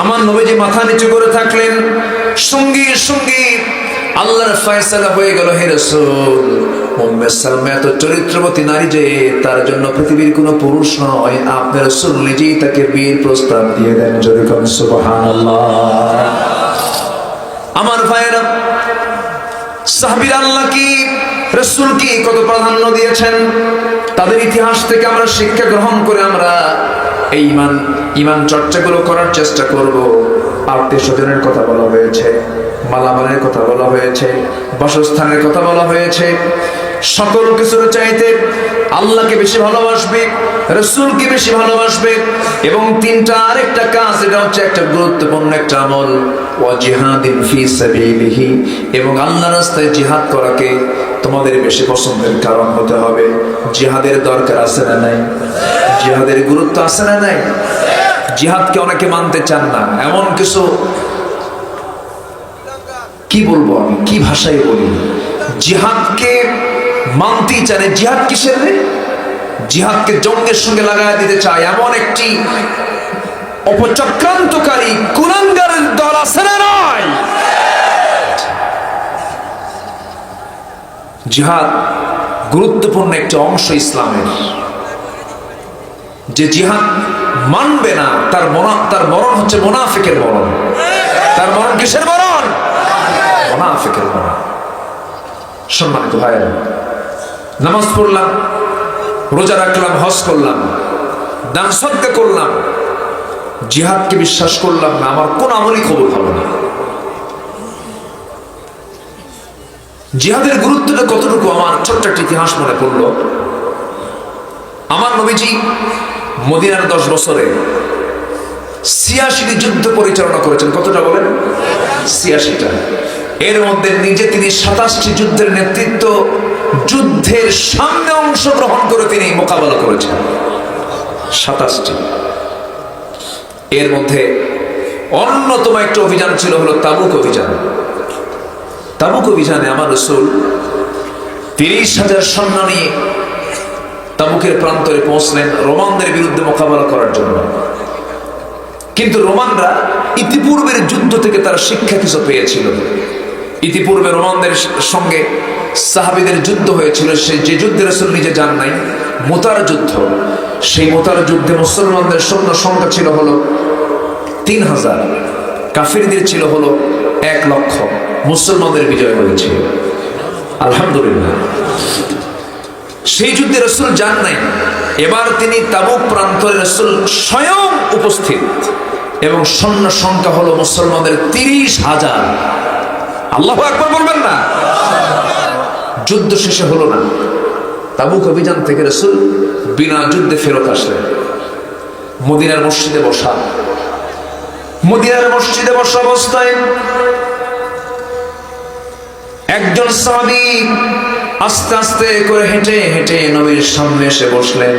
[SPEAKER 1] আমার নবীজি মাথা নিচু করে থাকলেন। সঙ্গী সঙ্গী আল্লাহর ফয়সালা হয়ে গেল, হে রাসূল, উম্মে সালমা এত চরিত্রবতী নারী যে তার জন্য পৃথিবীর কোনো পুরুষ নয়। আপনার রাসূল নিজেই তাকে বিয়ের প্রস্তাব দিয়ে দেন। জোরে বলুন সুবহানাল্লাহ। আমার ভাইরা, সাহাবীরা আল্লাহ কি রাসূল কি কত প্রাধান্য দিয়েছেন, তাদের ইতিহাস থেকে আমরা শিক্ষা গ্রহণ করে আমরা এই ইমান চর্চাগুলো করার চেষ্টা করব। আত্মীয় স্বজনের কথা বলা হয়েছে, মালামালের কথা বলা হয়েছে, বাসস্থানের কথা বলা হয়েছে। সকল কিছুর চাইতে আল্লাহকে বেশি ভালোবাসবে, রাসূলকে বেশি ভালোবাসবে। এবং আরেকটা কাজ, এটা হচ্ছে একটা গুরুত্বপূর্ণ একটা আমল, ওয়া জিহাদিন ফি সাবিলিহি, এবং আল্লাহর রাস্তায় জিহাদ করাকে তোমাদের বেশি পছন্দের কারণ হতে হবে। জিহাদের দরকার আছে না নাই? জিহাদের গুরুত্ব আছে না নাই? জিহাদকে অনেকে মানতে চান না। এমন কিছু, কি বলবো আমি, কি ভাষায় বলি, জিহাদকে মানতেই চায় না। জিহাদ কিসের রে? জিহাদকে জঙ্গের সঙ্গে লাগায় দিতে চায় এমন একটি অপচক্রান্তকারী কুলাঙ্গারের দল আছে না নাই? জিহাদ গুরুত্বপূর্ণ একটি অংশ ইসলামের। যে জিহাদ মানবে না, তার মরণ হচ্ছে মুনাফিকের মরণ। তার মরণ কিসের মরণ? মুনাফিকের মরণ। সম্মানিত ভাইরা, নামাজ পড়লাম, রোজা রাখলাম, হজ করলাম, দান সদকা করলাম, জিহাদকে বিশ্বাস করলাম না, আমার কোন আমলই কবুল হবে না। জিহাদের গুরুত্বটা কতটুকু আমার ছোট্ট একটা ইতিহাস মনে পড়লো। আমার নবীজি মদিনার 10 বছরে 86টি যুদ্ধ পরিচালনা করেছেন। কতটা বলেন? 86টা। এর মধ্যে নিজে তিনি 27টি যুদ্ধের নেতৃত্ব, যুদ্ধের সামনে অংশগ্রহণ করে তিনি মোকাবেলা করেছেন 27টি। এর মধ্যে অন্যতম একটা অভিযান ছিল হলো তাবুক অভিযান। তাবুক অভিযানে আমার রাসূল 30,000 সৈন্য নিয়ে তাবুকের প্রান্তরে পৌঁছলেন রোমানদের বিরুদ্ধে মোকাবেলা করার জন্য। কিন্তু রোমানরা ইতিপূর্বের যুদ্ধ থেকে তারা শিক্ষা কিছু পেয়েছিল। ইতিপূর্বে রোমানদের সঙ্গে সাহাবীদের যুদ্ধ হয়েছিল, যে যুদ্ধে রাসূল নিজে যান নাই, মুতার যুদ্ধ। সেই মুতার যুদ্ধে মুসলমানদের সৈন্য সংখ্যা ছিল হলো 3,000, কাফিরদের ছিল হলো 1 লক্ষ। মুসলমানদের বিজয় হয়েছিল, আলহামদুলিল্লাহ। সেই যুদ্ধে রাসূল যান নাই। এবার তিনি তাবুক প্রান্তরে রাসূল স্বয়ং উপস্থিত, এবং সৈন্য সংখ্যা হলো মুসলমানদের 30,000। আল্লাহু আকবার বলবেন না? যুদ্ধ শেষে হলো না। তাবুক অভিযান থেকে রাসূল বিনা যুদ্ধে ফেরত আসলেন। মদিনার মসজিদে বসা অবস্থায় একজন সাহাবী আস্তে আস্তে করে হেঁটে হেঁটে নবীর সামনে এসে বসলেন।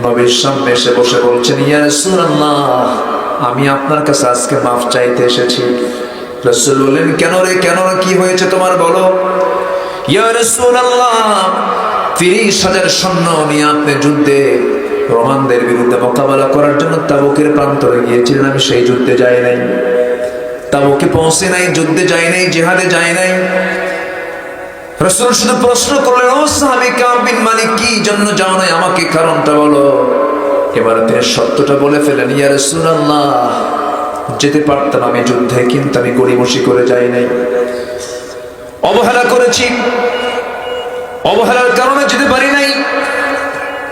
[SPEAKER 1] নবীর সামনে এসে বসে বলছেন, ইয়া রাসূলুল্লাহ, আমি আপনার কাছে আজকে মাফ চাইতে এসেছি। রাসূল বললেন, কেন রে, কি হয়েছে তোমার, বলো। ইয়া রাসূলুল্লাহ, 30,000 সৈন্য নিয়ে আপনি যুদ্ধে রোমানদের বিরুদ্ধে মোকাবেলা করার জন্য তাবুকের প্রান্তরে গিয়েছিলেন। আমি সেই যুদ্ধে যাই নাই, তাবুকে পৌঁছে নাই, যুদ্ধে যাই নাই, জিহাদে যাই নাই। রাসূল শুধু প্রশ্ন করলেন, ও সাহাবী কাব বিন মালিক, কি জন্য যাও নাই, আমাকে কারণটা বলো। এবার তিনি সত্যটা বলে ফেলেন, ইয়া রাসূলুল্লাহ, যেতে পারতাম আমি যুদ্ধে, কিন্তু আমি গড়িমসি করে যাই নাই, অবহেলা করেছি, অবহেলার কারণে যেতে পারি নাই।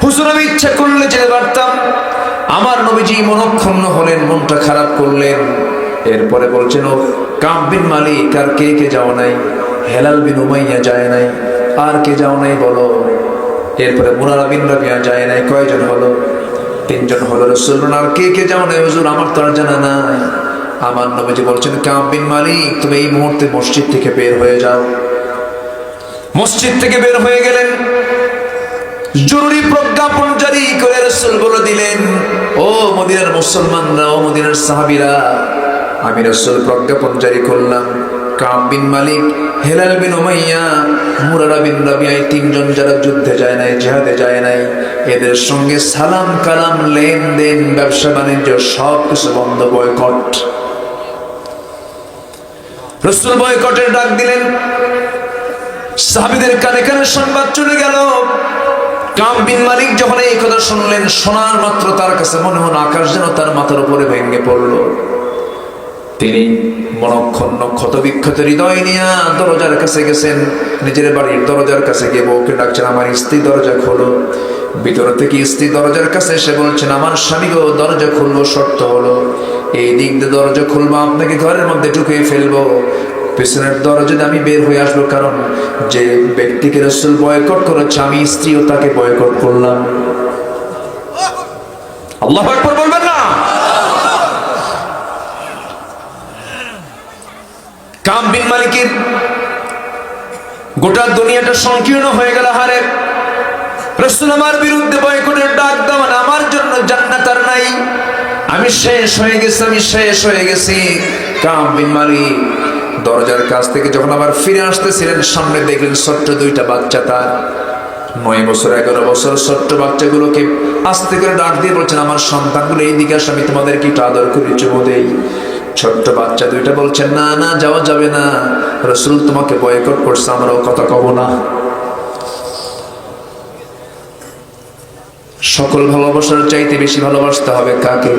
[SPEAKER 1] হুজুর, আমি ইচ্ছা করলে যেতে পারতাম। আমার নবীজি মনক্ষুণ্ণ হলেন, মনটা খারাপ করলেন। এরপরে বলছেন, ও কাব বিন মালিক, আর কে কে যাও নাই? হেলাল বিন উমাইয়া যায় নাই। আর কে যাও নাই বলো? এরপরে মুরারা বিন রাবিয়া যায় নাই। কয়জন হলো? 3 জন হলো। রাসূল বলেন, আর কে কে যাও নাই? হুজুর, আমার তো আর জানা নাই। আমার নবীজি বলছেন, কাব বিন মালিক, তুমি এই মুহূর্তে মসজিদ থেকে বের হয়ে যাও। মসজিদ থেকে বের হয়ে গেলেন। জরুরি প্রজ্ঞাপন জারি করে রাসূল বলে দিলেন, ও মদিনার মুসলমানরা, ও মদিনার সাহাবীরা, আমি রাসূল প্রজ্ঞাপন জারি করলাম, কাব বিন মালিক, হেলাল বিন উমাইয়া, মুরারা বিন রাবিয়া, 3 জন যারা যুদ্ধে যায় নাই, জিহাদে যায় নাই, এদের সঙ্গে সালাম কালাম, লেনদেন, ব্যবসা বাণিজ্য সব কিছু বন্ধ, বয়কট। রাসূল বয়কটের ডাক দিলেন। সাহাবীদের কানে কানে সংবাদ চলে গেল। কাব বিন মালিক যখন এই কথা শুনলেন, শোনার মাত্র তার কাছে মনে হলো আকাশ যেন তার মাথার উপরে ভেঙে পড়ল। তিনি মনক্ষুণ্ণ ক্ষতবিক্ষত হৃদয় নিয়ে দরজার কাছে গেছেন। নিজের বাড়ির দরজার কাছে গিয়ে বউকে ডাকছেন, আমার স্ত্রী, দরজা খোলো। ভিতর থেকে স্ত্রী দরজার কাছে এসে বলছেন, আমার স্বামী গো, দরজা খুলবো, শর্ত হলো এই দিক দিয়ে দরজা খুলবো, আপনাকে ঘরের মধ্যে ঢুকিয়ে ফেলবো, পেছনের দরজা আমি বের হয়ে আসবো, কারণ যে ব্যক্তিকে রাসূল বয়কট করেছে, আমি স্ত্রীও তাকে বয়কট করলাম। আল্লাহু আকবার বলবেন না? কাব বিন মালিকের গোটা দুনিয়াটা সংকীর্ণ হয়ে গেল। হারে, রাসূল আমার বিরুদ্ধে বয়কটের ডাক দেওয়া, আমার জন্য জান্নাত আর নাই, আমি শেষ হয়ে গেছি। কাব বিন মালিক দরজার কাছ থেকে যখন আবার ফিরে আসতেছিলেন, সামনে দেখলেন ছোট্ট 2টা বাচ্চা, তার 9 বছর 11 বছর ছোট্ট বাচ্চাগুলোকে আস্তে করে ডাক দিয়ে বলছেন, আমার সন্তানগুলো এইদিকে আসো, আমি তোমাদেরকে একটু আদর করে চুমু দেই। ছোট্ট বাচ্চা 2টা বলছেন, না না, যাওয়া যাবে না, রাসূল তোমাকে বয়কট করছে, আমরাও কথা কব না। সকল ভালোবাসার চাইতে বেশি ভালোবাসতে হবে কাকে?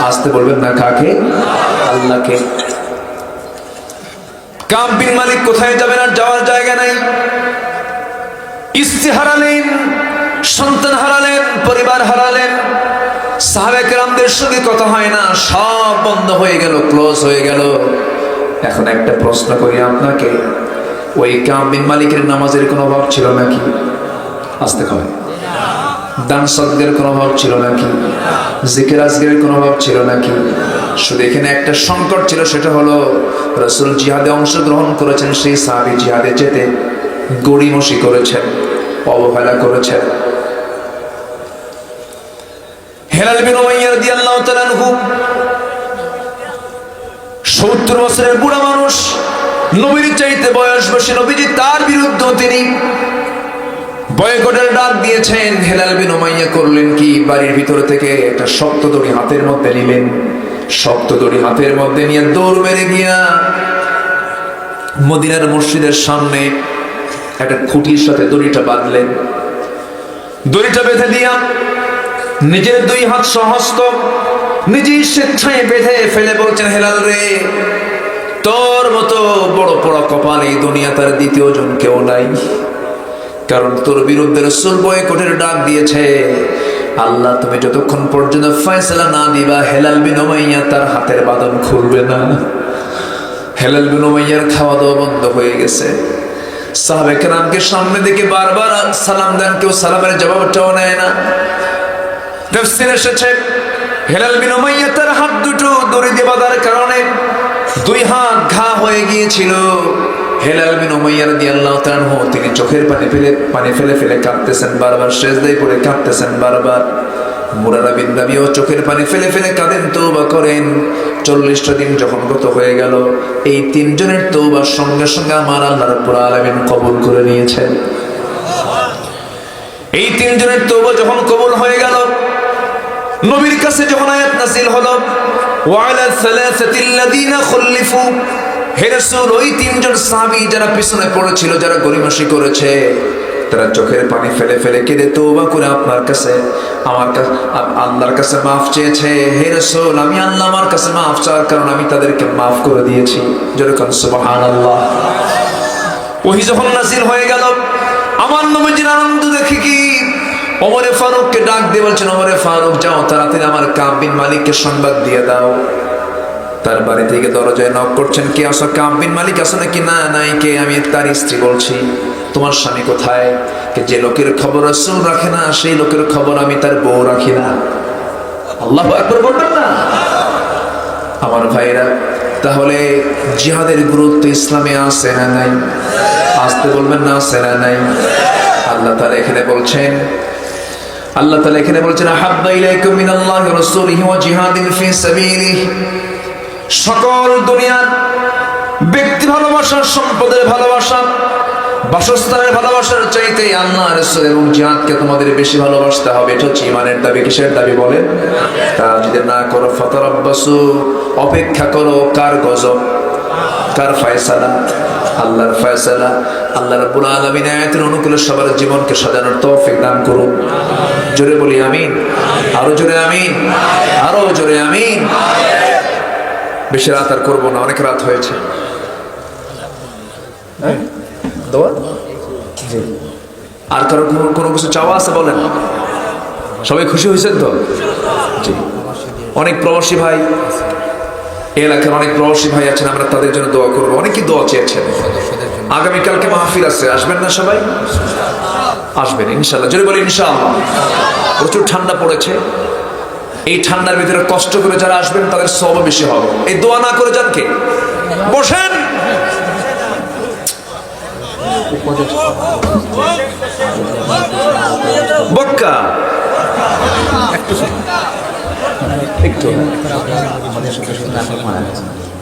[SPEAKER 1] আসতে বলবেন না, কাকে? আল্লাহকে। কাব বিন মালিক কোথায় যাবেন? আর যাওয়ার জায়গা নাই। স্ত্রী হারালেন, সন্তান হারালেন, পরিবার হারালেন, সাহাবায়ে কেরামদের সঙ্গে কথা হয় না, সব বন্ধ হয়ে গেল, ক্লোজ হয়ে গেল। এখন একটা প্রশ্ন করি আপনাকে, ওই কাব বিন মালিকের নামাজের কোনো অভাব ছিল নাকি? আসতে হয়, দান সদকার কোনো অভাব ছিল নাকি? জিকির আজকারের কোনো অভাব ছিল নাকি? শুধু এখানে একটা সংকট ছিল, সেটা হলো রাসূল জিহাদে অংশগ্রহণ করেছেন, সেই সাহাবী জিহাদে যেতে গড়িমসি করেছেন, অবহেলা করেছেন। হেলাল বিন উমাইয়া রাদিয়াল্লাহু তাআলা আনহু 70 বছরের বুড়া মানুষ, নবীর চাইতে বয়স বেশি, নবীজি তার বিরুদ্ধে তিনি বয়কটের ডাক দিয়েছেন। হেলাল বিন উমাইয়া করলেন কি, বাড়ির ভিতর থেকে একটা শক্ত দড়ি হাতের মধ্যে নিলেন, শক্ত দড়ি হাতের মধ্যে নিয়ে দৌড় মেরে গিয়া মদিনার মসজিদের সামনে একটা খুঁটির সাথে দড়িটা বাঁধলেন। দড়িটা বেঁধে দিয়া নিজের 2 হাত সহস্ত নিজেই স্বেচ্ছায় বেঁধে ফেলে বলছেন, হেলাল রে, তোর মতো বড় বড় কপাল এই দুনিয়াতে আর দ্বিতীয় জন কেউ নাই, কারণ তোর বিরুদ্ধে রাসূল বয়কটের ডাক দিয়েছে। আল্লাহ তুমি যতক্ষণ পর্যন্ত ফয়সালা না দিবা, হেলাল বিন উমাইয়া তার হাতের বাঁধন খুলবে না। হেলাল বিন উমাইয়ার খাওয়া দাওয়া বন্ধ হয়ে গেছে। সাহাবে কেরামকে সামনে দেখে বারবার সালাম দেন, কেউ সালামের জবাবটাও নেয় না। তাফসীরে এসেছে হেলাল বিন উমাইয়া তার হাত দুটো দড়ি দিয়ে বাঁধার কারণে 2 হাত ঘা হয়ে গিয়েছিল। হেলাল বিন উমাইয়া রাদিয়াল্লাহু তাআলা আনহু তিনি চোখের পানি ফেলে ফেলে কাঁদতেছেন, বারবার সিজদায় পড়ে কাঁদতেছেন বারবার। মুরারা বিন রাবিও চোখের পানি ফেলে ফেলে কাঁদেন, তওবা করেন। 40টা দিন যখন গত হয়ে গেল, এই 3 জনের তওবার সঙ্গে সঙ্গে আমার আল্লাহ রাব্বুল আলামিন কবুল করে নিয়েছেন। এই 3 জনের তওবা যখন কবুল হয়ে গেল, নবীর কাছে যখন আয়াত নাযিল হলো, ওয়ালা সালাসাতিল্লাযিনা খুল্লিফু, হে রাসূল ওই 3 জন সাহাবী যারা পিছনে পড়েছিল, যারা গরিমসি করেছে, তারা চোখের পানি ফেলে ফেলে কেঁদে তওবা করে আপনার কাছে আল্লাহর কাছে মাফ চেয়েছে। হে রাসূল আমি আল্লাহ আমার কাছে মাফ চাওয়ার কারণ আমি তাদেরকে মাফ করে দিয়েছি। যেরকম সুবহানাল্লাহ। ওহী যখন নাযিল হয়ে গেল, আমার নবীজির আনন্দ দেখে কি ওমরে ফারুককে ডাক দিয়ে বলছেন, ওমরে ফারুক যাও তাড়াতাড়ি আমার কাব বিন মালিককে সংবাদ দিয়ে দাও। তার বাড়ি থেকে দরজায় নক করছেন, কে আসো? কাব বিন মালিক আসো নাকি? না নাই। কে? আমি তার স্ত্রী বলছি। তোমার স্বামী কোথায়? যে লোকের খবর রাসূল রাখে না, সেই লোকের খবর আমি তার বউ রাখি না। আল্লাহু আকবার বলবেন না আমার ভাইরা? তাহলে জিহাদের গুরুত্ব ইসলামে আছে না নাই? আসতে বলবেন না, আছে না নাই? আল্লাহ তাআলা এখানে বলছেন, আহাব্বা ইলাইকুম মিনাল্লাহি ওয়া রাসূলিহি ওয়া জিহাদিন ফি সাবিলিহি। সকল দুনিয়ার ব্যক্তি ভালোবাসা, সম্পদের ভালোবাসা, বাসস্থানের ভালোবাসার চাইতে আল্লাহ রাসূল এবং জিহাদকে তোমাদের বেশি ভালোবাসতে হবে। এটা হচ্ছে ঈমানের দাবি। কিসের দাবি বলেন? তা যদি না করো ফাতারাব্বাসু, অপেক্ষা করো। কার গজব? কার ফয়সালা? আল্লাহর ফয়সালা। আল্লাহ রাব্বুল আলামিন আয়াতের অনুকূলে সবার জীবনকে সাজানোর তৌফিক দান করুন। জোরে বলি আমিন। আরো জোরে আমিন। আরো জোরে আমিন। বেশি রাত আর করবো না, অনেক রাত হয়েছে। আর কারো কোনো কিছু চাওয়া আছে বলেন? সবাই খুশি হয়েছেন তো? জি। অনেক প্রবাসী ভাই, এলাকার অনেক প্রবাসী ভাই আছেন, আমরা তাদের জন্য দোয়া করবো। অনেকেই দোয়া চেয়েছেন। আগামীকালকে মাহফিল আছে, আসবেন না সবাই? আসবেন ইনশাআল্লাহ। জোরে বলি ইনশাআল্লাহ। প্রচুর ঠান্ডা পড়েছে, এই ঠান্ডার ভিতরে কষ্ট করে যারা আসবেন তাদের সওয়াব বেশি হবে। এই দোয়া না করে যান কে? বসেন। বক্কা একটু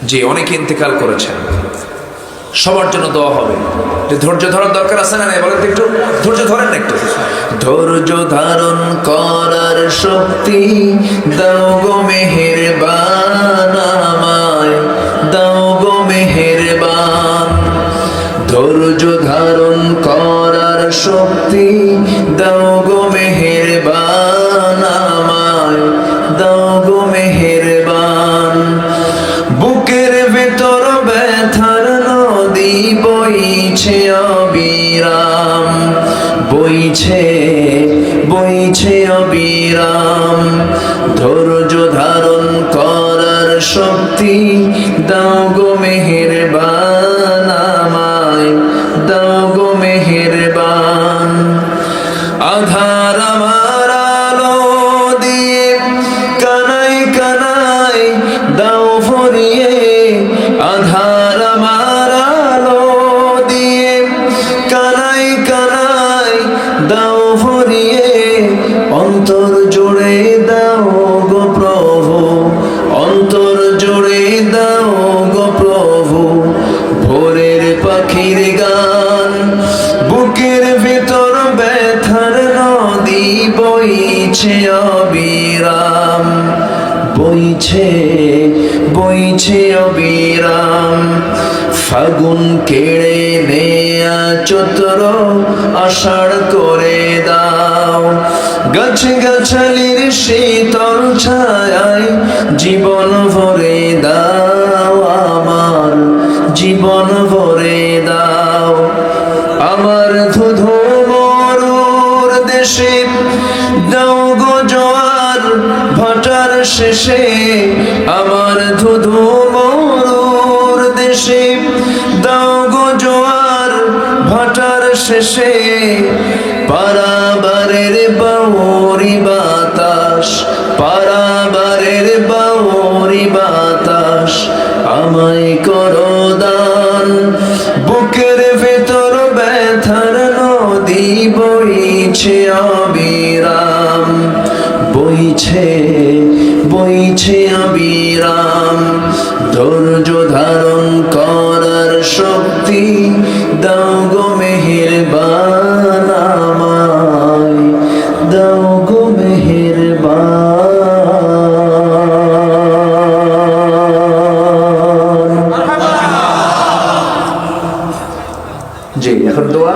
[SPEAKER 1] জি, অনেকে ইন্তেকাল করেছেন, সবার জন্য দোয়া হবে। যে ধৈর্য ধরার দরকার আছে না? বলেন তো, একটু ধৈর্য ধরেন না একটু। ধৈর্য ধারণ করার শক্তি দাও গো মেহেরবান, আমায় দাও গো মেহেরবান। ধৈর্য ধারণ করার শক্তি দাও গো মেহেরবান, আমায় দাও গো মেহেরবান। বুকের ভেতর ব্যথার নদী বইছে অবিরাম, বইছে বইছে অবিরাম। ধৈর্য ধারণ করার শক্তি দাও গো মেহেরবান, আমায় দাও গো মেহেরবান। আধার আমার অবিরাম, বইছে বইছে অবিরাম। ফাগুন কেড়ে নেয়া চৈত্র আষাঢ় করে দাও, গাছে গাছালির শীতল ছায়ায় জীবন ভরে দাও, আমার জীবন ভরে দাও। আমার ধুধু মরুর দেশে দাও গো জোয়ার ভাটার শেষে, আমার ধুধু মরুর দেশে দাও গো জোয়ার ভাটার শেষে। পারাবারের বাউরি বাতাস, পারাবারের বাউরি বাতাস আমায় করো দান। বুকের ভেতর ব্যথার নদী বইছে অবিরাম, বইছে বইছে অবিরাম। ধৈর্য ধারণ করার শক্তি দাও গো মেহেরবান, আমায় দাও গো মেহেরবান। জি, এখন দোয়া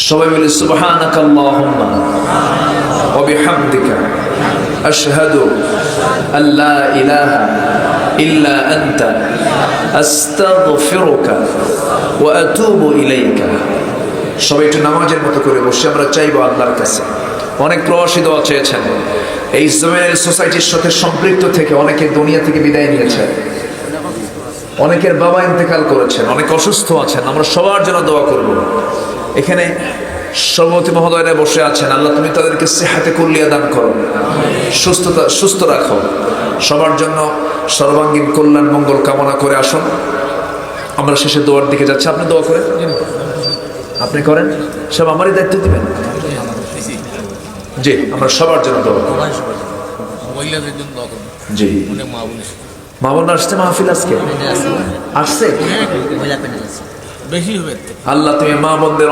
[SPEAKER 1] সবাই মিলে সুবহানাকা আল্লাহুম্মা ওয়া বিহামদিকা আশহাদু আল্লা ইলাহা ইল্লা আনতা আস্তাগফিরুকা ওয়া আতুবু ইলাইকা। সবাই একটু নামাজের মতো করে বসে আমরা চাইবো আল্লাহর কাছে। অনেক প্রবাসী দোয়া চেয়েছেন, এই জমিনের সোসাইটির সাথে সম্পৃক্ত থেকে অনেকে দুনিয়া থেকে বিদায় নিয়েছেন, অনেকের বাবা ইন্তেকাল করেছেন, অনেক অসুস্থ আছেন। আমরা সবার জন্য দোয়া করব। এখানে সভাপতি মহোদয়রা বসে আছেন, আল্লাহ তুমি তাদেরকে সেহাতে কুল্লিয়া দান করো, সুস্থ রাখো। সবার জন্য সর্বাঙ্গীন কল্যাণ মঙ্গল কামনা করে আসুন। আমরা শেষে দোয়ার দিকে যাচ্ছি, আপনি দোয়া করেন, আপনি করেন, সব আমারই দায়িত্ব দিবেন। জি, আমরা সবার জন্য দোয়া করব। জি, মা বোন আসছে মাহফিল, আজকে আসছে, আল্লাহ তুমি মা বোনদের